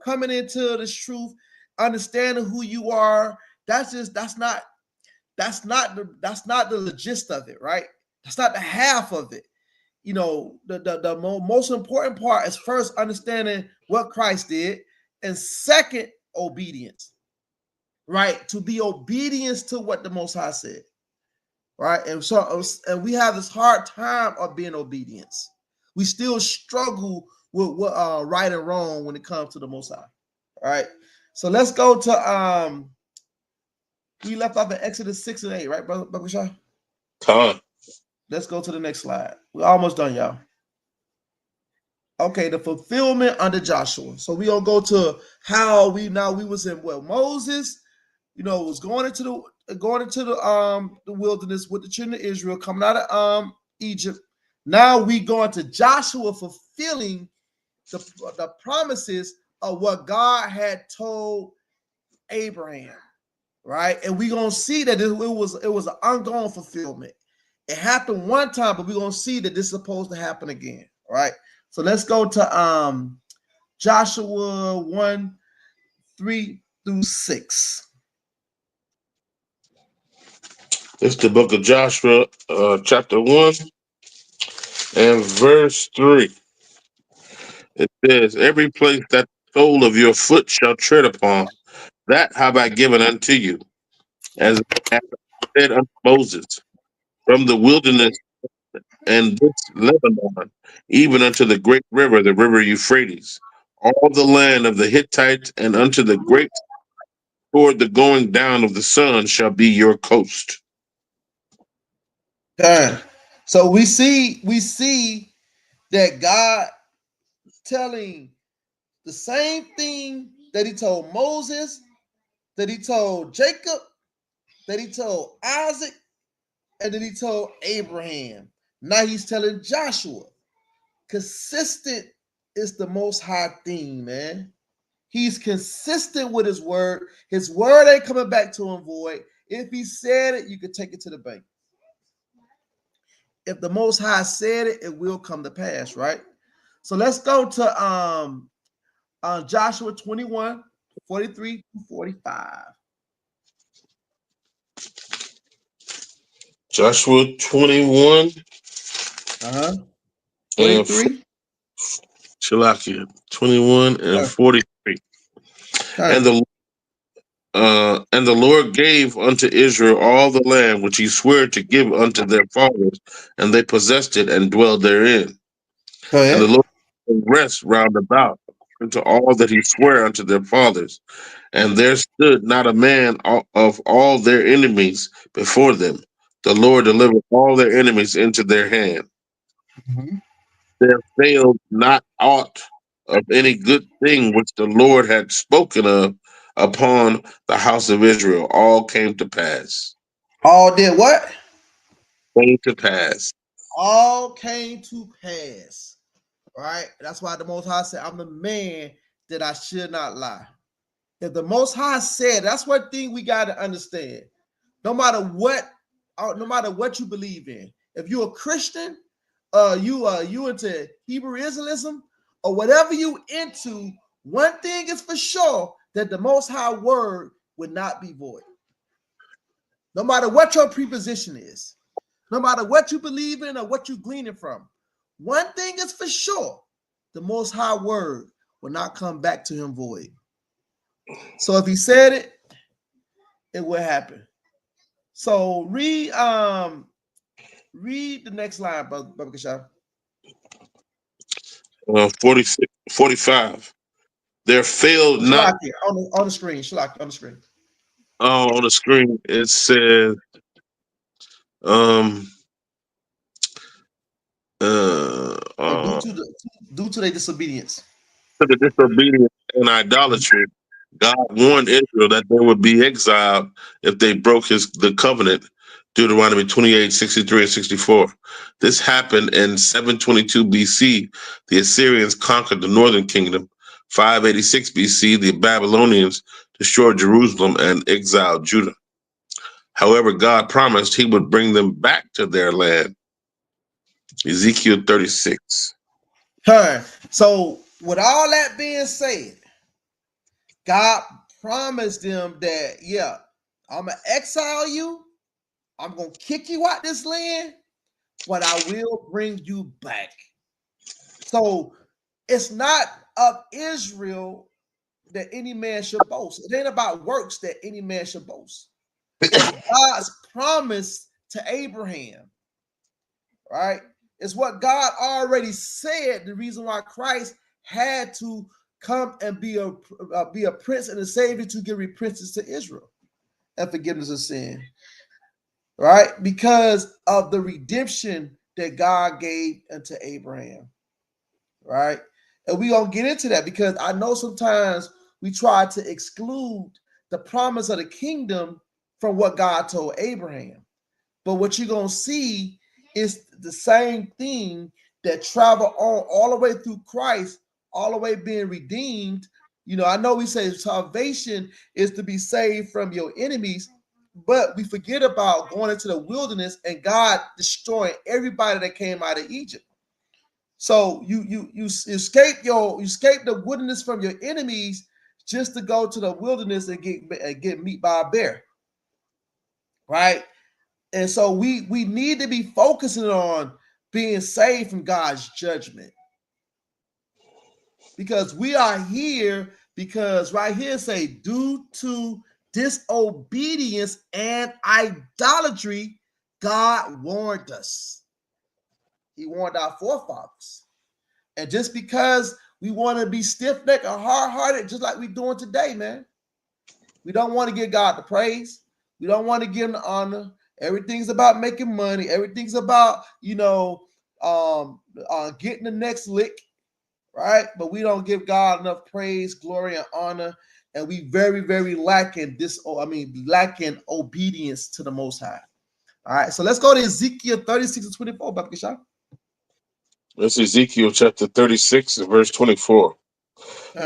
coming into this truth, understanding who you are, that's not the gist of it, right? That's not the half of it. The most important part is first understanding what Christ did, and second, obedience, right? To be obedience to what the Most High said, right? And we have this hard time of being obedience. We still struggle with what right and wrong when it comes to the Most High, all right? So let's go to we left off in Exodus 6 and 8, right, brother Shaw? Con. Let's go to the next slide. We're almost done, y'all. Okay, the fulfillment under Joshua. So we gonna go to how we was in Moses, was going into the wilderness with the children of Israel coming out of Egypt. Now we going to Joshua fulfilling the promises of what God had told Abraham, right? And we gonna see that it was an ongoing fulfillment. It happened one time, but we're gonna see that this is supposed to happen again, right? So let's go to Joshua 1:3-6. It's the book of Joshua, chapter 1 and verse 3. It says, every place that the sole of your foot shall tread upon, that have I given unto you, as I said unto Moses, from the wilderness and this Lebanon, even unto the great river, the river Euphrates, all the land of the Hittites, and unto the great toward the going down of the sun shall be your coast. So we see that God telling the same thing that he told Moses, that he told Jacob, that he told Isaac, and that he told Abraham. Now he's telling Joshua. Consistent is the Most High thing, man. He's consistent with his word. His word ain't coming back to him void. If he said it, you could take it to the bank. If the Most High said it, it will come to pass, right? So let's go to Joshua 21:43-45. Joshua 21 and 43. Shalakia 21 and 43. And the Lord gave unto Israel all the land which he swore to give unto their fathers, and they possessed it and dwelled therein. Go And the ahead. Lord gave rest round about unto all that he swore unto their fathers. And there stood not a man of all their enemies before them. The Lord delivered all their enemies into their hand. Mhm. There failed not aught of any good thing which the Lord had spoken of upon the house of Israel. All came to pass. All did what? Came to pass. All came to pass. Right? That's why the Most High said, I'm the man that I should not lie. If the Most High said, that's one thing we got to understand. No matter what you believe in, if you're a Christian, you into Hebrew Israelism, or whatever you into, one thing is for sure, that the Most High word would not be void. No matter what your preposition is, no matter what you believe in or what you're gleaning from, one thing is for sure: the Most High word will not come back to him void. So if he said it, it will happen. So read the next line, Brother Kashaf. 45. There failed not. Shalaki, on the screen. Shalaki, on the screen. On the screen it says, Due to their disobedience. to the disobedience and idolatry, God warned Israel that they would be exiled if they broke the covenant. Deuteronomy 28, 63, and 64. This happened in 722 BC. The Assyrians conquered the northern kingdom. 586 BC, the Babylonians destroyed Jerusalem and exiled Judah. However, God promised he would bring them back to their land. Ezekiel 36. So with all that being said, God promised them that, yeah, I'm going to exile you. I'm going to kick you out this land, but I will bring you back. So it's not of Israel that any man should boast. It ain't about works that any man should boast. It's God's promise to Abraham, right? It's what God already said. The reason why Christ had to come and be a prince and a savior to give repentance to Israel and forgiveness of sin, right? Because of the redemption that God gave unto Abraham, right? And we're going to get into that because I know sometimes we try to exclude the promise of the kingdom from what God told Abraham. But what you're going to see is the same thing that travel on all the way through Christ, all the way being redeemed. You know, I know we say salvation is to be saved from your enemies, but we forget about going into the wilderness and God destroying everybody that came out of Egypt. So you escape the wilderness from your enemies just to go to the wilderness and get meat by a bear, right? And so we need to be focusing on being saved from God's judgment, because we are here because right here say due to disobedience and idolatry, God warned us. He warned our forefathers. And just because we want to be stiff-necked or hard-hearted, just like we're doing today, man, we don't want to give God the praise. We don't want to give him the honor. Everything's about making money. Everything's about, getting the next lick, right? But we don't give God enough praise, glory, and honor. And we very, very lacking obedience to the Most High. All right, so let's go to Ezekiel 36 and 24, Baba Kishah. That's Ezekiel chapter 36 and verse 24.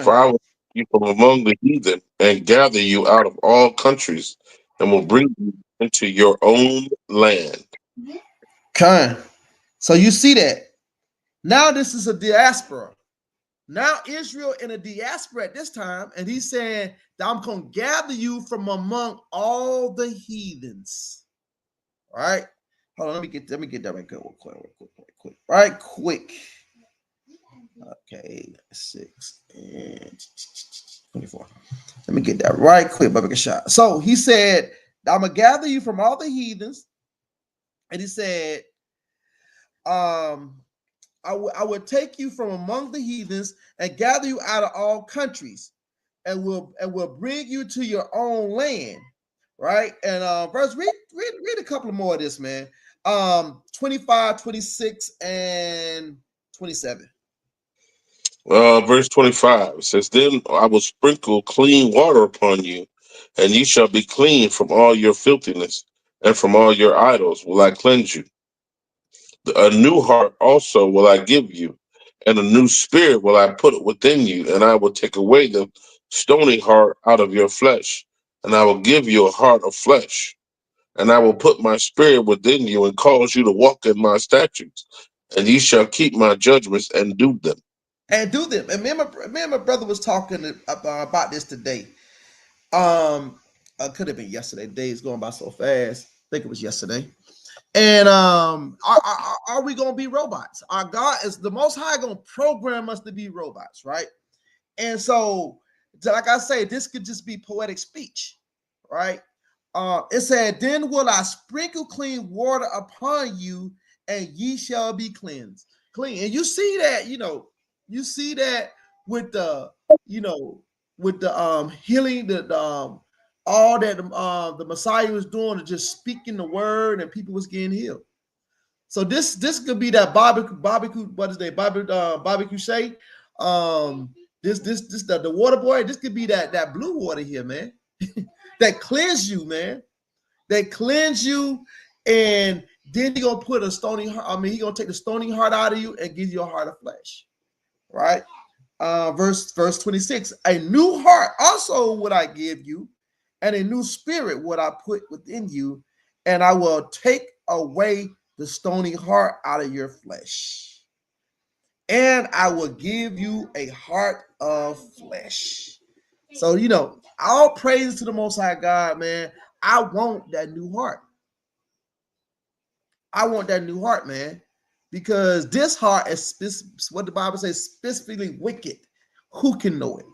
For I will take you from among the heathen and gather you out of all countries and will bring you into your own land. Okay. So you see that. Now this is a diaspora. Now Israel in a diaspora at this time, and he's saying that I'm going to gather you from among all the heathens. All right. Hold on, let me get that right quick. Right quick. Okay, 6 and 24. Let me get that right quick, Baba Kashah. So he said, I'm gonna gather you from all the heathens, and he said, I would take you from among the heathens and gather you out of all countries, and will bring you to your own land. Right? And verse, read a couple more of this, man. 25, 26, and 27. Verse 25 says, Then I will sprinkle clean water upon you, and you shall be clean from all your filthiness, and from all your idols will I cleanse you. A new heart also will I give you, and a new spirit will I put within you, and I will take away the stony heart out of your flesh, and I will give you a heart of flesh. And I will put my spirit within you and cause you to walk in my statutes, and ye shall keep my judgments and do them. And do them. And me and my brother was talking about this today. Could have been yesterday. Days going by so fast. I think it was yesterday. And are we gonna be robots? Our God is the Most High gonna program us to be robots, right? And so, like I say, this could just be poetic speech, right? It said, "Then will I sprinkle clean water upon you, and ye shall be cleansed." Clean, and you see that, you see that with the, with the healing, the all that the Messiah was doing, just speaking the word, and people was getting healed. So this could be that barbecue. What is that? Barbecue shake. This the water boy. This could be that blue water here, man. That cleanse you, man. That cleanse you, and then he gonna put a stony heart. I mean, he gonna take the stony heart out of you and give you a heart of flesh, right? Verse 26. A new heart also would I give you, and a new spirit would I put within you, and I will take away the stony heart out of your flesh, and I will give you a heart of flesh. So, all praise to the Most High God, man. I want that new heart. I want that new heart, man, because this heart is what the Bible says, specifically wicked. Who can know it,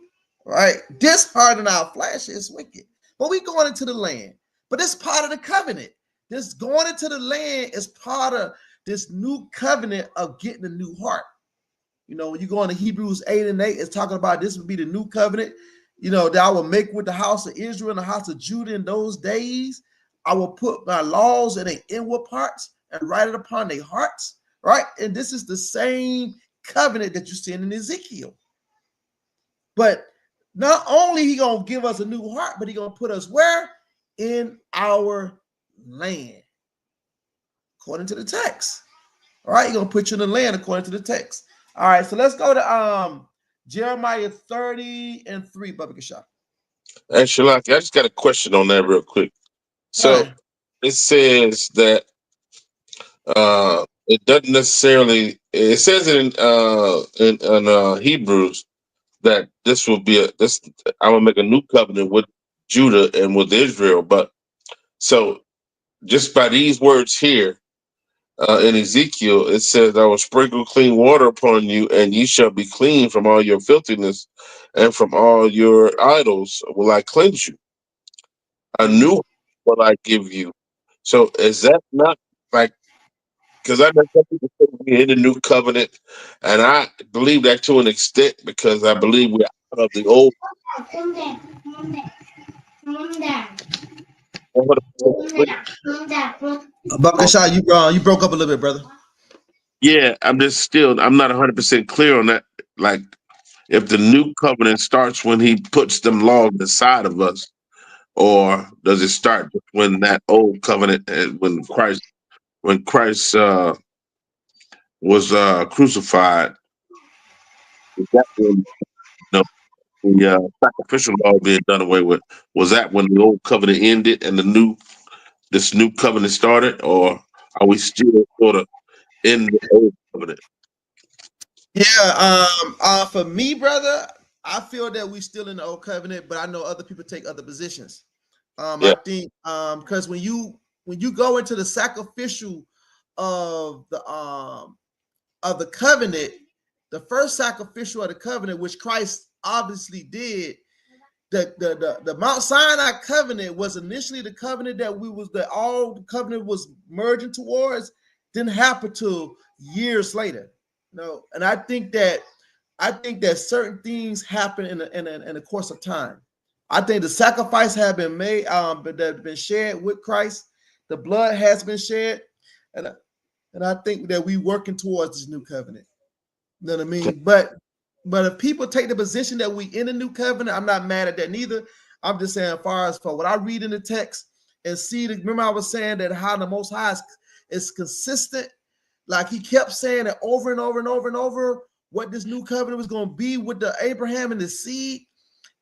right? This heart in our flesh is wicked, but we going into the land. But it's part of the covenant. This going into the land is part of this new covenant of getting a new heart. When you go into Hebrews 8:8, it's talking about this would be the new covenant, that I will make with the house of Israel and the house of Judah in those days. I will put my laws in their inward parts and write it upon their hearts, right? And this is the same covenant that you see in Ezekiel. But not only he gonna give us a new heart, but he gonna put us where? In our land, according to the text. All right, he's gonna put you in the land according to the text. All right, so let's go to Jeremiah 30:3, Bubba Kashah. Hey, Shalaki, I just got a question on that real quick. So it says that it doesn't necessarily. It says in Hebrews that this will be I will make a new covenant with Judah and with Israel. But so just by these words here in Ezekiel, it says, "I will sprinkle clean water upon you, and ye shall be clean from all your filthiness, and from all your idols will I cleanse you. A new will I give you." So is that not like? Because I know some people say we're in the new covenant, and I believe that to an extent because I believe we're out of the old. Bubba Kashah, you broke up a little bit, brother. Yeah, I'm not 100% clear on that. Like, if the new covenant starts when he puts them laws inside of us, or does it start when that old covenant, when Christ was crucified? Is that when the sacrificial law being done away with? Was that when the old covenant ended and this new covenant started, or are we still sort of in the old covenant? Yeah, for me, brother, I feel that we still in the old covenant, but I know other people take other positions. Yeah. I think because when you go into the sacrificial of the covenant, the first sacrificial of the covenant, which Christ obviously did, the Mount Sinai covenant was initially the covenant that all the covenant was merging towards. Didn't happen till years later. And I think that certain things happen in the course of time. I think the sacrifice have been made, but that have been shared with Christ. The blood has been shed, and I think that we working towards this new covenant. You know what I mean? But if people take the position that we in a new covenant, I'm not mad at that neither. I'm just saying, as far as for what I read in the text and see, remember I was saying that how the Most High is consistent. Like he kept saying it over and over and over and over, what this new covenant was going to be with the Abraham and the seed.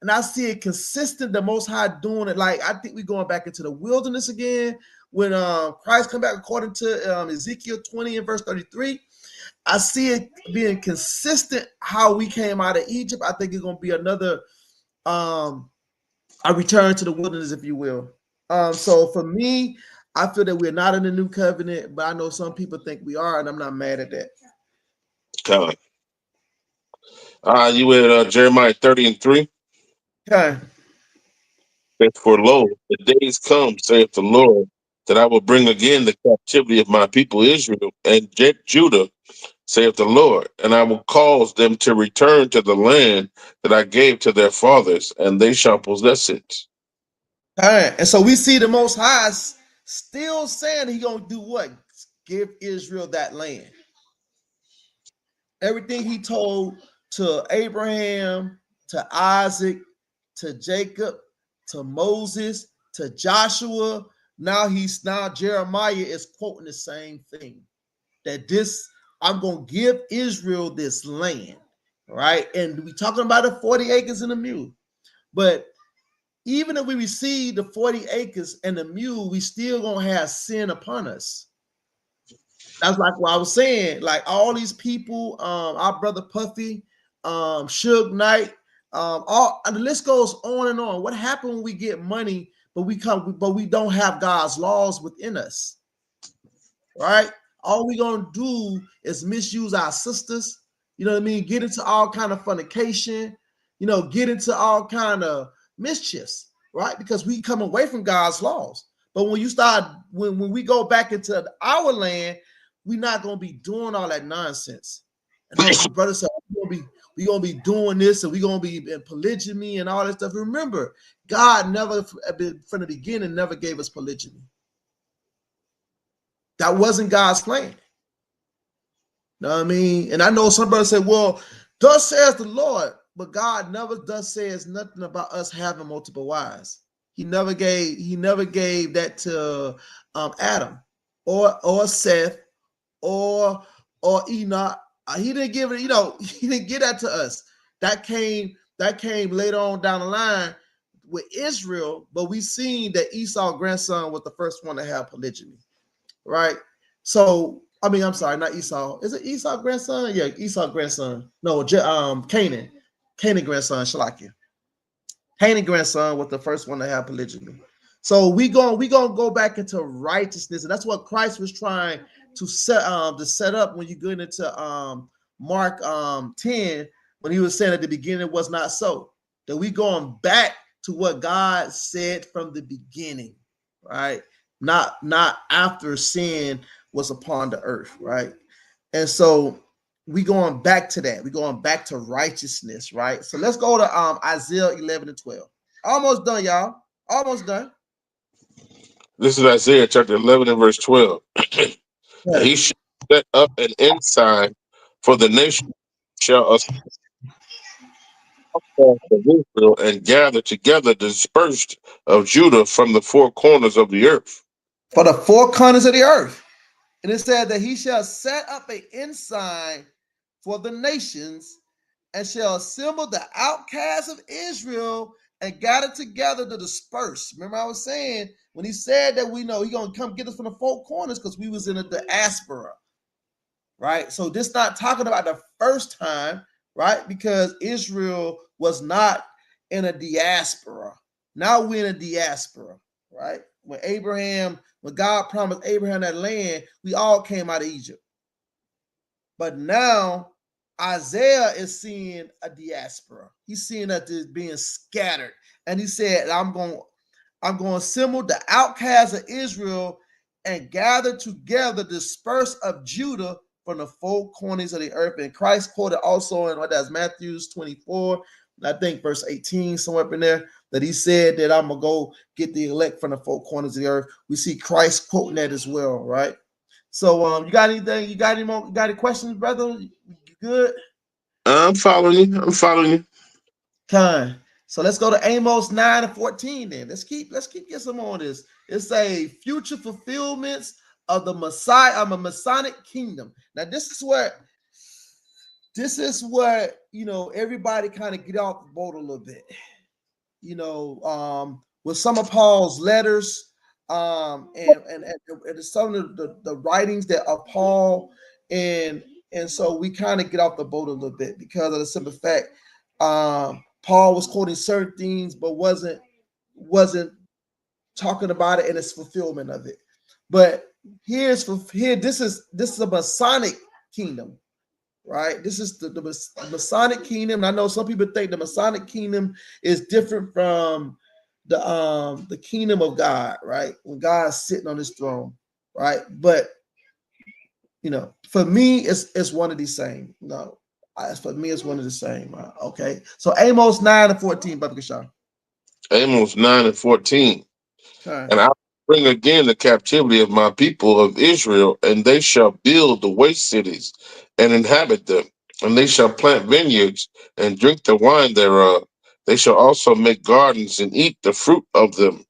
And I see it consistent, the Most High doing it. Like I think we're going back into the wilderness again when Christ come back according to Ezekiel 20 and verse 33. I see it being consistent how we came out of Egypt. I think it's going to be another a return to the wilderness, if you will. So for me, I feel that we're not in the new covenant, but I know some people think we are, and I'm not mad at that. You read Jeremiah 30:3. Okay. For lo, the days come, saith the Lord, that I will bring again the captivity of my people Israel and Judah, saith the Lord, and I will cause them to return to the land that I gave to their fathers, and they shall possess it. All right. And so we see the Most High still saying he gonna do what? Give Israel that land. Everything he told to Abraham, to Isaac, to Jacob, to Moses, to Joshua. Now Jeremiah is quoting the same thing. That I'm gonna give Israel this land, right? And we talking about the 40 acres and a mule. But even if we receive the 40 acres and the mule, we still gonna have sin upon us. That's like what I was saying. Like all these people, our brother Puffy, Suge Knight, all and the list goes on and on. What happened when we get money, but we don't have God's laws within us, right? All we gonna do is misuse our sisters. You know what I mean? Get into all kind of fornication. You know, get into all kind of mischiefs, right? Because we come away from God's laws. But when you start, when we go back into our land, we're not gonna be doing all that nonsense. And all my brothers said, we gonna be doing this, and we're gonna be in polygyny and all that stuff. Remember, God never, from the beginning, never gave us polygyny. That wasn't God's plan. Know what I mean? And I know some brothers say, well, thus says the Lord, but God never thus says nothing about us having multiple wives. He never gave that to Adam or Seth or Enoch. He didn't give it, he didn't give that to us. That came later on down the line with Israel, but we seen that Esau's grandson was the first one to have polygyny, right? So I mean, I'm sorry, not Esau. Is it Esau grandson? Yeah, Esau grandson. No, Canaan grandson, Shalakia. Canaan grandson was the first one to have polygyny. So we gonna go back into righteousness, and that's what Christ was trying to set up when you get into Mark 10, when he was saying at the beginning it was not so. That we going back to what God said from the beginning, right? Not after sin was upon the earth, right? And so we going back to that. We going back to righteousness, right? So let's go to Isaiah 11 and 12. Almost done, y'all. Almost done. This is Isaiah chapter 11 and verse 12. Yeah. He shall set up an ensign for the nation, shall assemble of Israel and gather together the dispersed of Judah from the four corners of the earth. For the four corners of the earth. And it said that he shall set up an ensign for the nations and shall assemble the outcasts of Israel and gather together the dispersed. Remember, I was saying when he said that we know he's gonna come get us from the four corners because we was in a diaspora, right? So this not talking about the first time, right? Because Israel was not in a diaspora. Now we're in a diaspora, right? When God promised Abraham that land, we all came out of Egypt. But now Isaiah is seeing a diaspora. He's seeing that it's being scattered. And he said, I'm going to assemble the outcasts of Israel and gather together the dispersed of Judah from the four corners of the earth. And Christ quoted also in Matthew 24, I think verse 18, somewhere up in there, that he said that I'm going to go get the elect from the four corners of the earth. We see Christ quoting that as well, right? So you got anything? You got any questions, brother? You good? I'm following you. Kind. So let's go to Amos 9 and 14 then. Let's keep getting some on this. It's a future fulfillments of the Messiah, of a Masonic kingdom. Now, this is where everybody kind of get off the boat a little bit. With some of Paul's letters, and some of the writings that are Paul, and so we kind of get off the boat a little bit because of the simple fact Paul was quoting certain things but wasn't wasn't talking about it in its fulfillment of it. But here this is a Masonic kingdom, right? This is the Masonic kingdom. And I know some people think the Masonic kingdom is different from the kingdom of God, right? When God's sitting on his throne, right? But you know, for me, it's one of the same. No, for me, it's one of the same. Okay, so Amos 9:14, Brother Kashar. Amos 9:14. Okay. And I will bring again the captivity of my people of Israel, and they shall build the waste cities and inhabit them, and they shall plant vineyards and drink the wine thereof. They shall also make gardens and eat the fruit of them.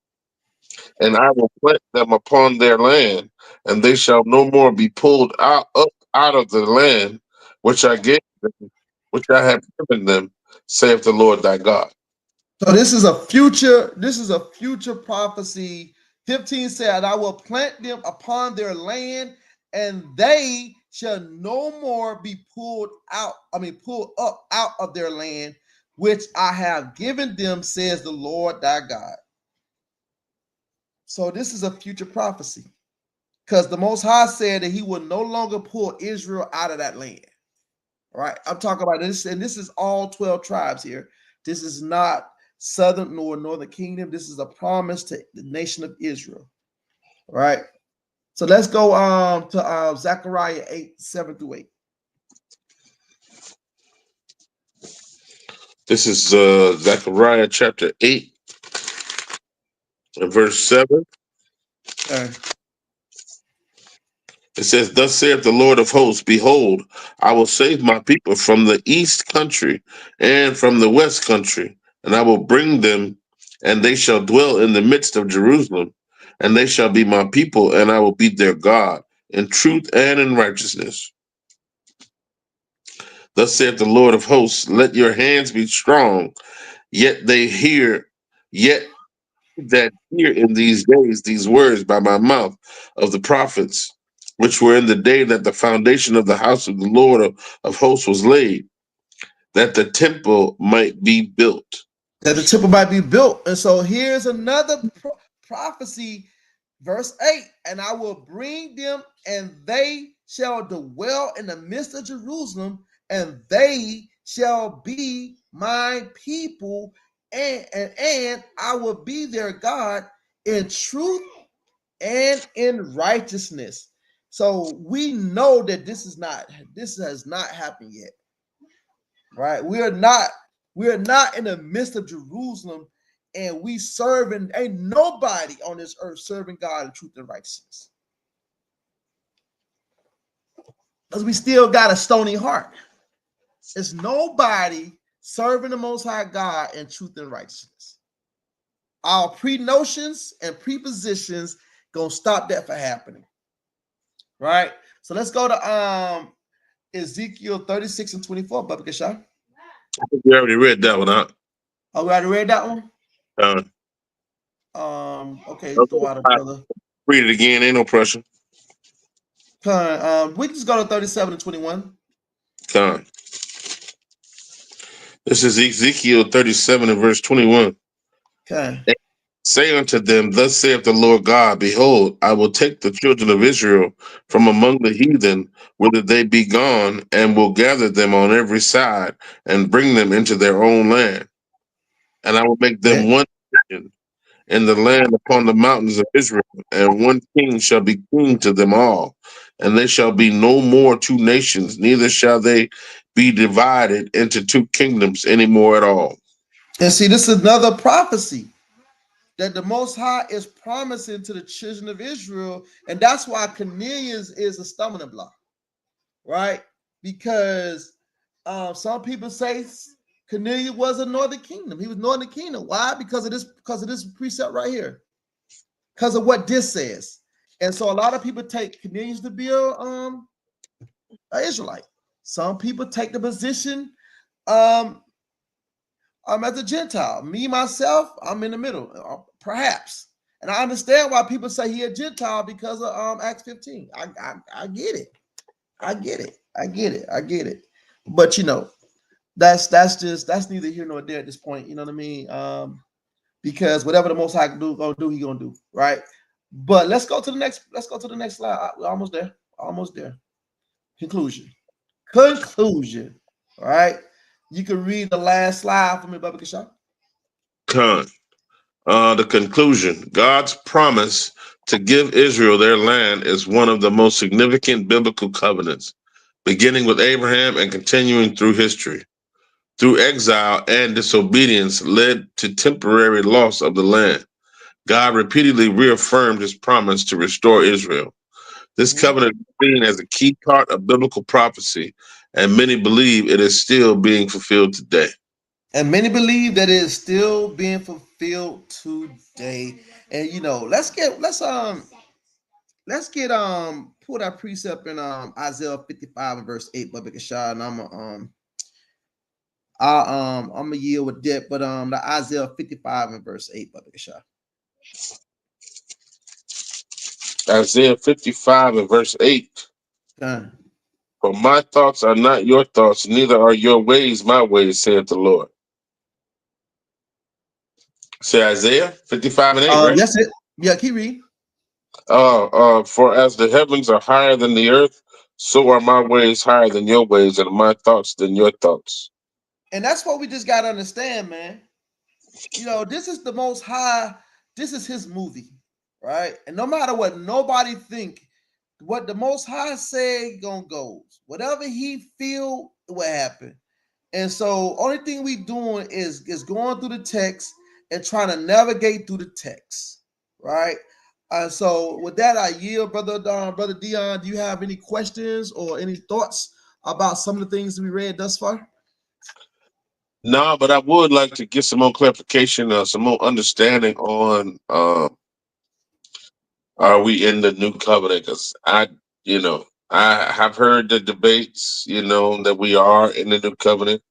And I will plant them upon their land, and they shall no more be pulled up out of the land which I gave them, which I have given them, saith the Lord thy God. So this is a future prophecy. 15 said, I will plant them upon their land, and they shall no more be pulled up out of their land, which I have given them, says the Lord thy God. So this is a future prophecy, because the Most High said that he will no longer pull Israel out of that land. Right? I'm talking about this, and this is all 12 tribes here. This is not southern nor northern kingdom. This is a promise to the nation of Israel. Right? So let's go to Zechariah 8:7-8. This is Zechariah chapter 8 and verse 7. Okay. It says, Thus saith the Lord of hosts, Behold, I will save my people from the east country and from the west country, and I will bring them, and they shall dwell in the midst of Jerusalem, and they shall be my people, and I will be their God, in truth and in righteousness. Thus saith the Lord of hosts, Let your hands be strong, yet that hear in these days these words by my mouth of the prophets, which were in the day that the foundation of the house of the Lord of hosts was laid, that the temple might be built. That the temple might be built. And so here's another prophecy, verse 8. And I will bring them, and they shall dwell in the midst of Jerusalem, and they shall be my people, and I will be their God in truth and in righteousness. So we know that this has not happened yet. Right? We are not in the midst of Jerusalem, and ain't nobody on this earth serving God in truth and righteousness. Because we still got a stony heart. It's nobody serving the Most High God in truth and righteousness. Our pre-notions and prepositions gonna stop that from happening. Right? So let's go to Ezekiel 36:24, Baba Kashar. I think we already read that one out. Oh, we already read that one? Okay, brother. Read it again, ain't no pressure. We can just go to 37-21. This is Ezekiel 37 and verse 21. Okay. Say unto them, Thus saith the Lord God, Behold, I will take the children of Israel from among the heathen, whither they be gone, and will gather them on every side, and bring them into their own land. And I will make them one nation in the land upon the mountains of Israel, and one king shall be king to them all. And they shall be no more two nations, neither shall they be divided into two kingdoms anymore at all. And see, this is another prophecy that the Most High is promising to the children of Israel, and that's why Cornelius is a stumbling block, right? Because some people say Cornelius was a northern kingdom. He was northern kingdom. Why? Because of this precept right here. Because of what this says. And so a lot of people take Cornelius to be a Israelite. Some people take the position I'm as a Gentile. Me, myself, I'm in the middle, perhaps. And I understand why people say he a Gentile because of Acts 15. I get it. I get it. But you know, that's neither here nor there at this point. You know what I mean? because whatever the Most High gonna do, he gonna do, right? But let's go to the next. Let's go to the next slide. We're almost there. Almost there. Conclusion. Conclusion. All right. You can read the last slide for me, Baba Kasha. Con. The conclusion: God's promise to give Israel their land is one of the most significant biblical covenants, beginning with Abraham and continuing through history. Through exile and disobedience led to temporary loss of the land. God repeatedly reaffirmed his promise to restore Israel. This covenant is seen as a key part of biblical prophecy, and many believe it is still being fulfilled today. And many believe that it is still being fulfilled today. And let's get put our precept in Isaiah 55 and verse 8, Baba Kasha, and I'm gonna yield with that, but the Isaiah 55 and verse 8, Baba Kasha. Isaiah 55 and verse 8. Okay. For my thoughts are not your thoughts, neither are your ways my ways, saith the Lord. Say Isaiah 55 and 8, right? That's it. Yeah, keep reading. For as the heavens are higher than the earth, so are my ways higher than your ways, and my thoughts than your thoughts. And that's what we just gotta understand, man. This is the Most High. This is his movie, right? And no matter what nobody think, what the Most High say gonna goes. Whatever he feel, it will happen. And so, only thing we doing is going through the text and trying to navigate through the text, right? So, with that, I yield, brother Dion. Do you have any questions or any thoughts about some of the things we read thus far? No, but I would like to get some more clarification, some more understanding on are we in the new covenant? Because I have heard the debates, that we are in the new covenant.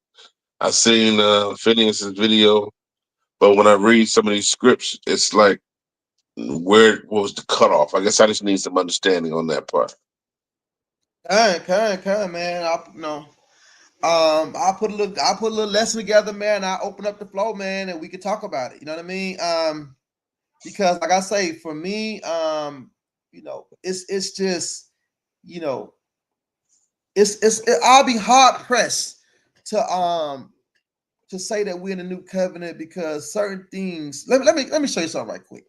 I've seen Phineas's video, but when I read some of these scripts, it's like, where was the cutoff? I guess I just need some understanding on that part. Kind, man. I put a little lesson together, man. I open up the flow, man, and we can talk about it. You know what I mean? Because like I say, for me, it's just, I'll be hard pressed to say that we're in a new covenant because certain things. Let me show you something right quick.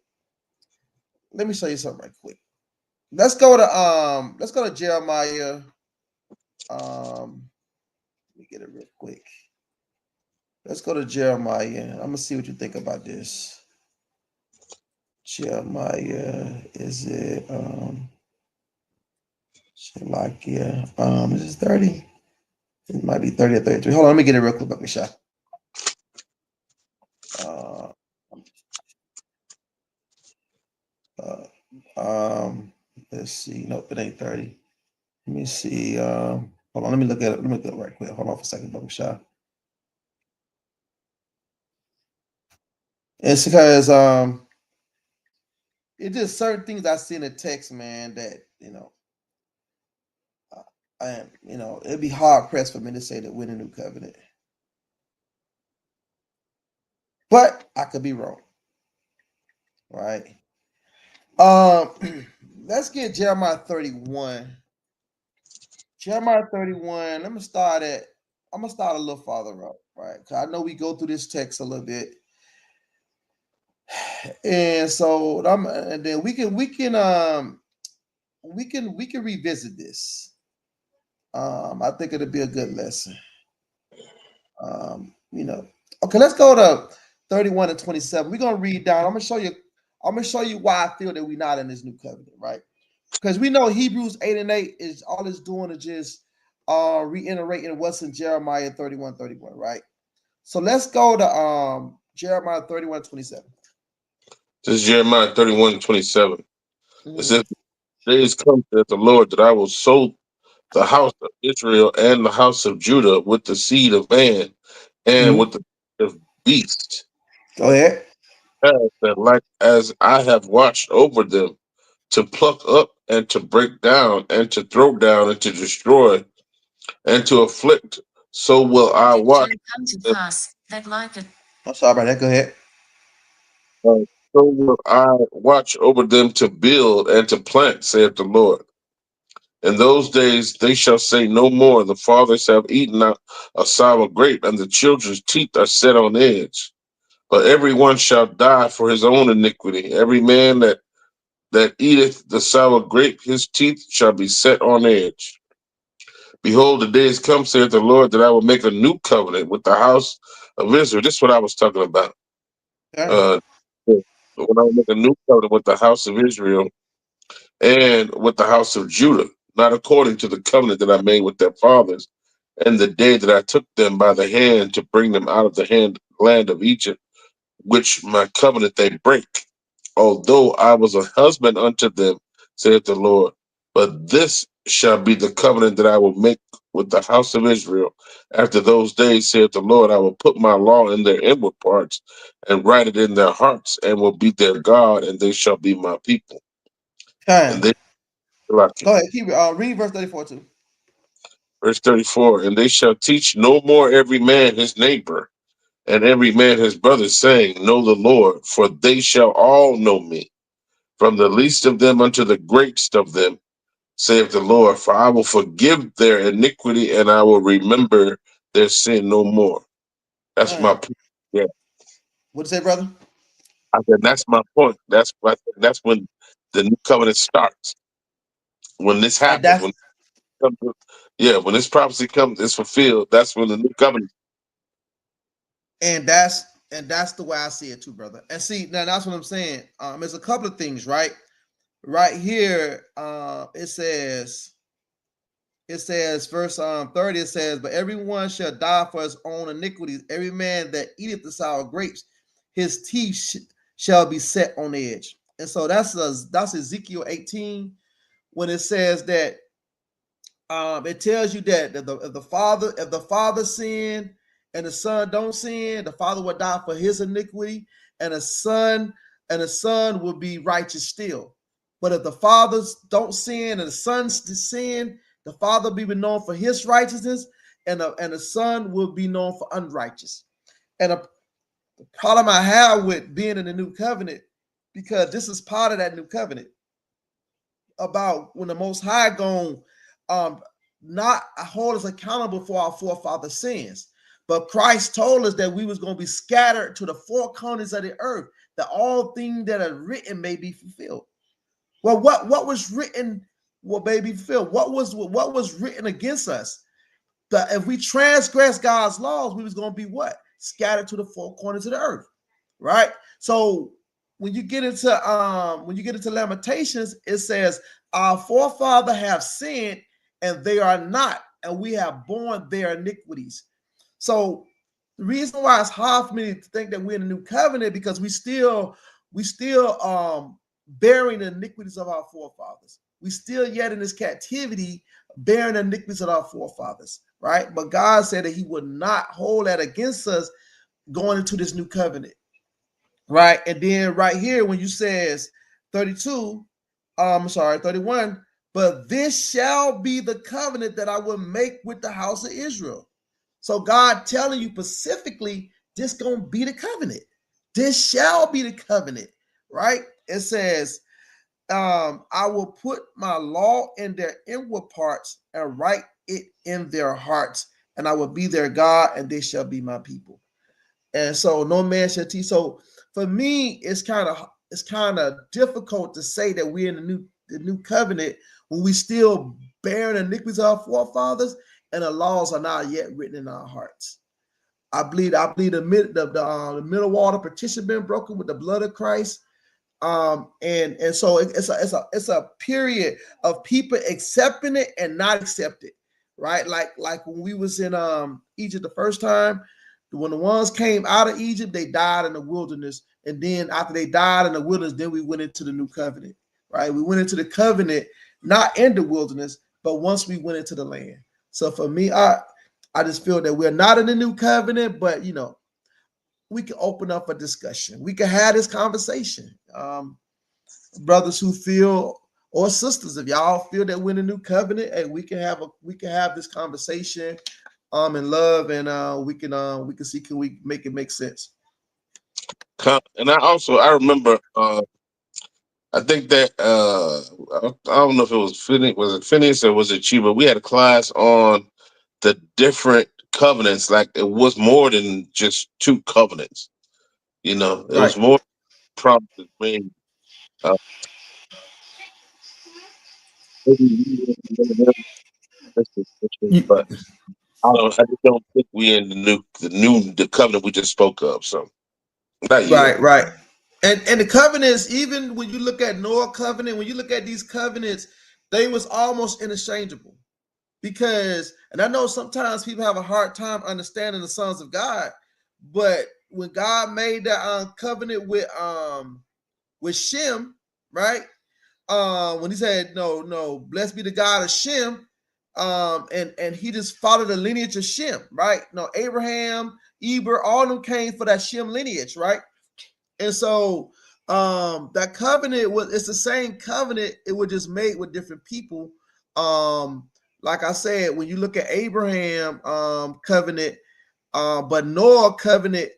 Let me show you something right quick. Let's go to Jeremiah. Let me get it real quick. Let's go to Jeremiah. I'm gonna see what you think about this. Jeremiah, is it Shalakia? Is it 30? It might be 30 or 33. Hold on, let me get it real quick, let me shot. Let's see. Nope, it ain't 30. Let me see. Hold on, let me look at it. Let me look right quick. Hold on for a second, Bubba Shot. It's because it's just certain things I see in the text, man, that it'd be hard pressed for me to say that we're in a new covenant. But I could be wrong. Right. Let's get Jeremiah 31. Jeremiah 31. I'm gonna start a little farther up, right? Because I know we go through this text a little bit. And so and then we can revisit this. I think it'll be a good lesson. Okay, let's go to 31 and 27. We're gonna read down. I'm gonna show you why I feel that we're not in this new covenant, right? Because we know Hebrews 8 and 8 is all it's doing is just reiterating what's in Jeremiah 31, right? So let's go to Jeremiah 31, 27. This is Jeremiah 31 and 27. It says, days come, saith the Lord, that I will sow the house of Israel and the house of Judah with the seed of man and with the seed of beast. Go ahead. That like as I have watched over them, to pluck up and to break down and to throw down and to destroy and to afflict, so will I watch. I'm sorry about that. Go ahead. So will I watch over them to build and to plant, saith the Lord. In those days they shall say no more, the fathers have eaten out a sour grape, and the children's teeth are set on edge. But every one shall die for his own iniquity. Every man that eateth the sour grape, his teeth shall be set on edge. Behold, the days come, saith the Lord, that I will make a new covenant with the house of Israel. This is what I was talking about. Okay. Uh, when I will make a new covenant with the house of Israel and with the house of Judah, not according to the covenant that I made with their fathers, and the day that I took them by the hand to bring them out of the land of Egypt, which my covenant they break, although I was a husband unto them, saith the Lord. But this shall be the covenant that I will make with the house of Israel. After those days, saith the Lord, I will put my law in their inward parts and write it in their hearts, and will be their God, and they shall be my people. And Okay. they Go ahead. Keep read verse 34 too. verse 34, and they shall teach no more every man his neighbor and every man his brother, saying, Know the Lord, for they shall all know me, from the least of them unto the greatest of them, saith the Lord. For I will forgive their iniquity, and I will remember their sin no more. That's my Okay. point. Yeah, What say, brother? I said that's my point. That's when the new covenant starts. When this And happens, that's when yeah, when this prophecy comes, is fulfilled. That's when the new covenant. and that's and that's the way I see it too, brother. And see, now that's what I'm saying. There's a couple of things, right? Right here, it says verse 30, it says, but everyone shall die for his own iniquities. Every man that eateth the sour grapes, his teeth shall be set on edge. And so that's Ezekiel 18, when it says that it tells you that if the father sin and the son don't sin, the father will die for his iniquity, and the son will be righteous still. But if the fathers don't sin and the sons sin, the father will be known for his righteousness, and the son will be known for unrighteous. And the problem I have with being in the new covenant, because this is part of that new covenant, about when the Most High going um not hold us accountable for our forefathers' sins, but Christ told us that we was going to be scattered to the four corners of the earth, that all things that are written may be fulfilled. Well, what was written will may be fulfilled. What was written against us? That if we transgress God's laws, we was going to be what? Scattered to the four corners of the earth, right? So when you get into Lamentations, it says, our forefather have sinned and they are not, and we have borne their iniquities. So the reason why it's hard for me to think that we're in the new covenant, because we still bearing the iniquities of our forefathers. We still yet in this captivity bearing the iniquities of our forefathers, right? But God said that he would not hold that against us going into this new covenant, right? And then right here, when you says 32, 31, but this shall be the covenant that I will make with the house of Israel. So God telling you specifically, this gonna be the covenant. This shall be the covenant, right? It says, I will put my law in their inward parts and write it in their hearts, and I will be their God, and they shall be my people. And so no man shall teach. So for me, it's kind of difficult to say that we're in the new covenant when we still bearing iniquities of our forefathers and the laws are not yet written in our hearts. I believe the middle water petition been broken with the blood of Christ. And so it's a period of people accepting it and not accepting it, right? Like when we was in Egypt the first time, when the ones came out of Egypt, they died in the wilderness, and then after they died in the wilderness, then we went into the new covenant, right? We went into the covenant not in the wilderness, but once we went into the land. So for me, I just feel that we're not in the new covenant, but we can open up a discussion. We can have this conversation. Brothers who feel, or sisters, if y'all feel that we're in a new covenant, and we can have this conversation in love, and we can see, can we make it make sense. And I remember I think that I don't know if it was Phineas or was it Chiba? We had a class on the different covenants. Like it was more than just two covenants. You know, it Right, was more promises made. Uh, you, but I just don't think we in the covenant we just spoke of. So not you. right, right. And the covenants, even when you look at Noah covenant, when you look at these covenants, they was almost interchangeable. Because, and I know sometimes people have a hard time understanding the sons of God, but when God made that covenant with Shem, right? When he said, no, blessed be the God of Shem, and he just followed the lineage of Shem, right? No, Abraham, Eber, all of them came for that Shem lineage, right? And so that covenant it's the same covenant, it was just made with different people. Like I said, when you look at Abraham covenant, but Noah covenant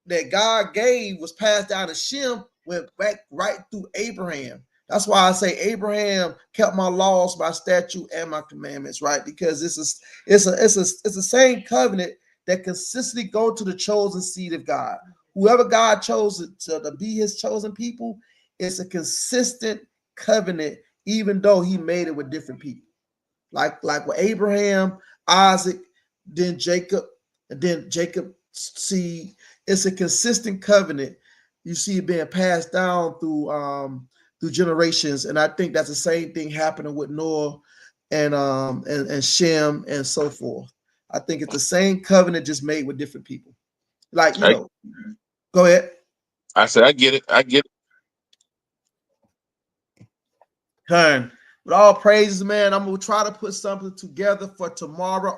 that God gave was passed down to Shem, went back right through Abraham. That's why I say Abraham kept my laws, my statute, and my commandments, right? Because it's the same covenant that consistently go to the chosen seed of God. Whoever God chose to be his chosen people, it's a consistent covenant, even though he made it with different people. Like with Abraham, Isaac, then Jacob, and then Jacob's seed. It's a consistent covenant. You see it being passed down through generations, and I think that's the same thing happening with Noah and Shem and so forth. I think it's the same covenant just made with different people. Like I go ahead. I said I get it. I get it. Turn. With all praises, man, I'm gonna try to put something together for tomorrow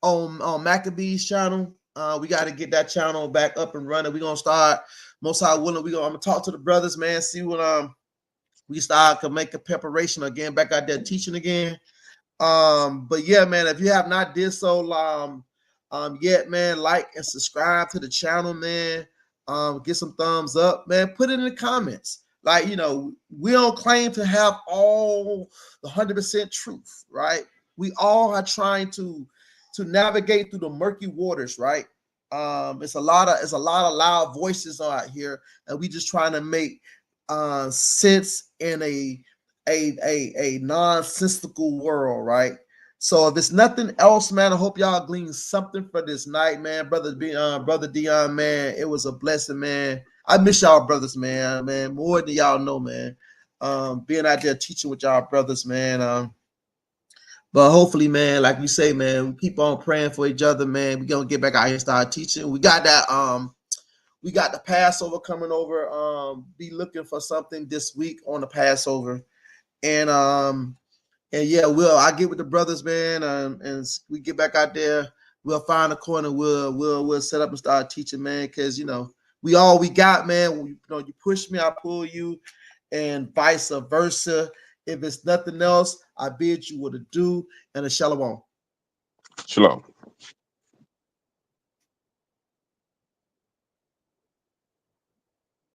on Maccabee's channel. We got to get that channel back up and running. We're gonna start most high willing. I'm gonna talk to the brothers, man, see what we start to make a preparation again, back out there teaching again. But yeah, man, if you have not did so yet, man, like and subscribe to the channel, man. Get some thumbs up, man. Put it in the comments. Like, we don't claim to have all the 100% truth, right? We all are trying to navigate through the murky waters, right? It's a lot of loud voices out here, and we just trying to make sense in a nonsensical world, right? So if it's nothing else, man, I hope y'all glean something for this night, man. Brother Dion, man, it was a blessing, man. I miss y'all brothers, man, more than y'all know, man. Being out there teaching with y'all brothers, man. But hopefully, man, like we say, man, we keep on praying for each other, man. We're gonna get back out here and start teaching. We got the Passover coming over. Be looking for something this week on the Passover. And yeah, I get with the brothers, man, and we get back out there. We'll find a corner. We'll set up and start teaching, man. Because we all we got, man. You push me, I pull you, and vice versa. If it's nothing else, I bid you what to do and a shalom. Shalom.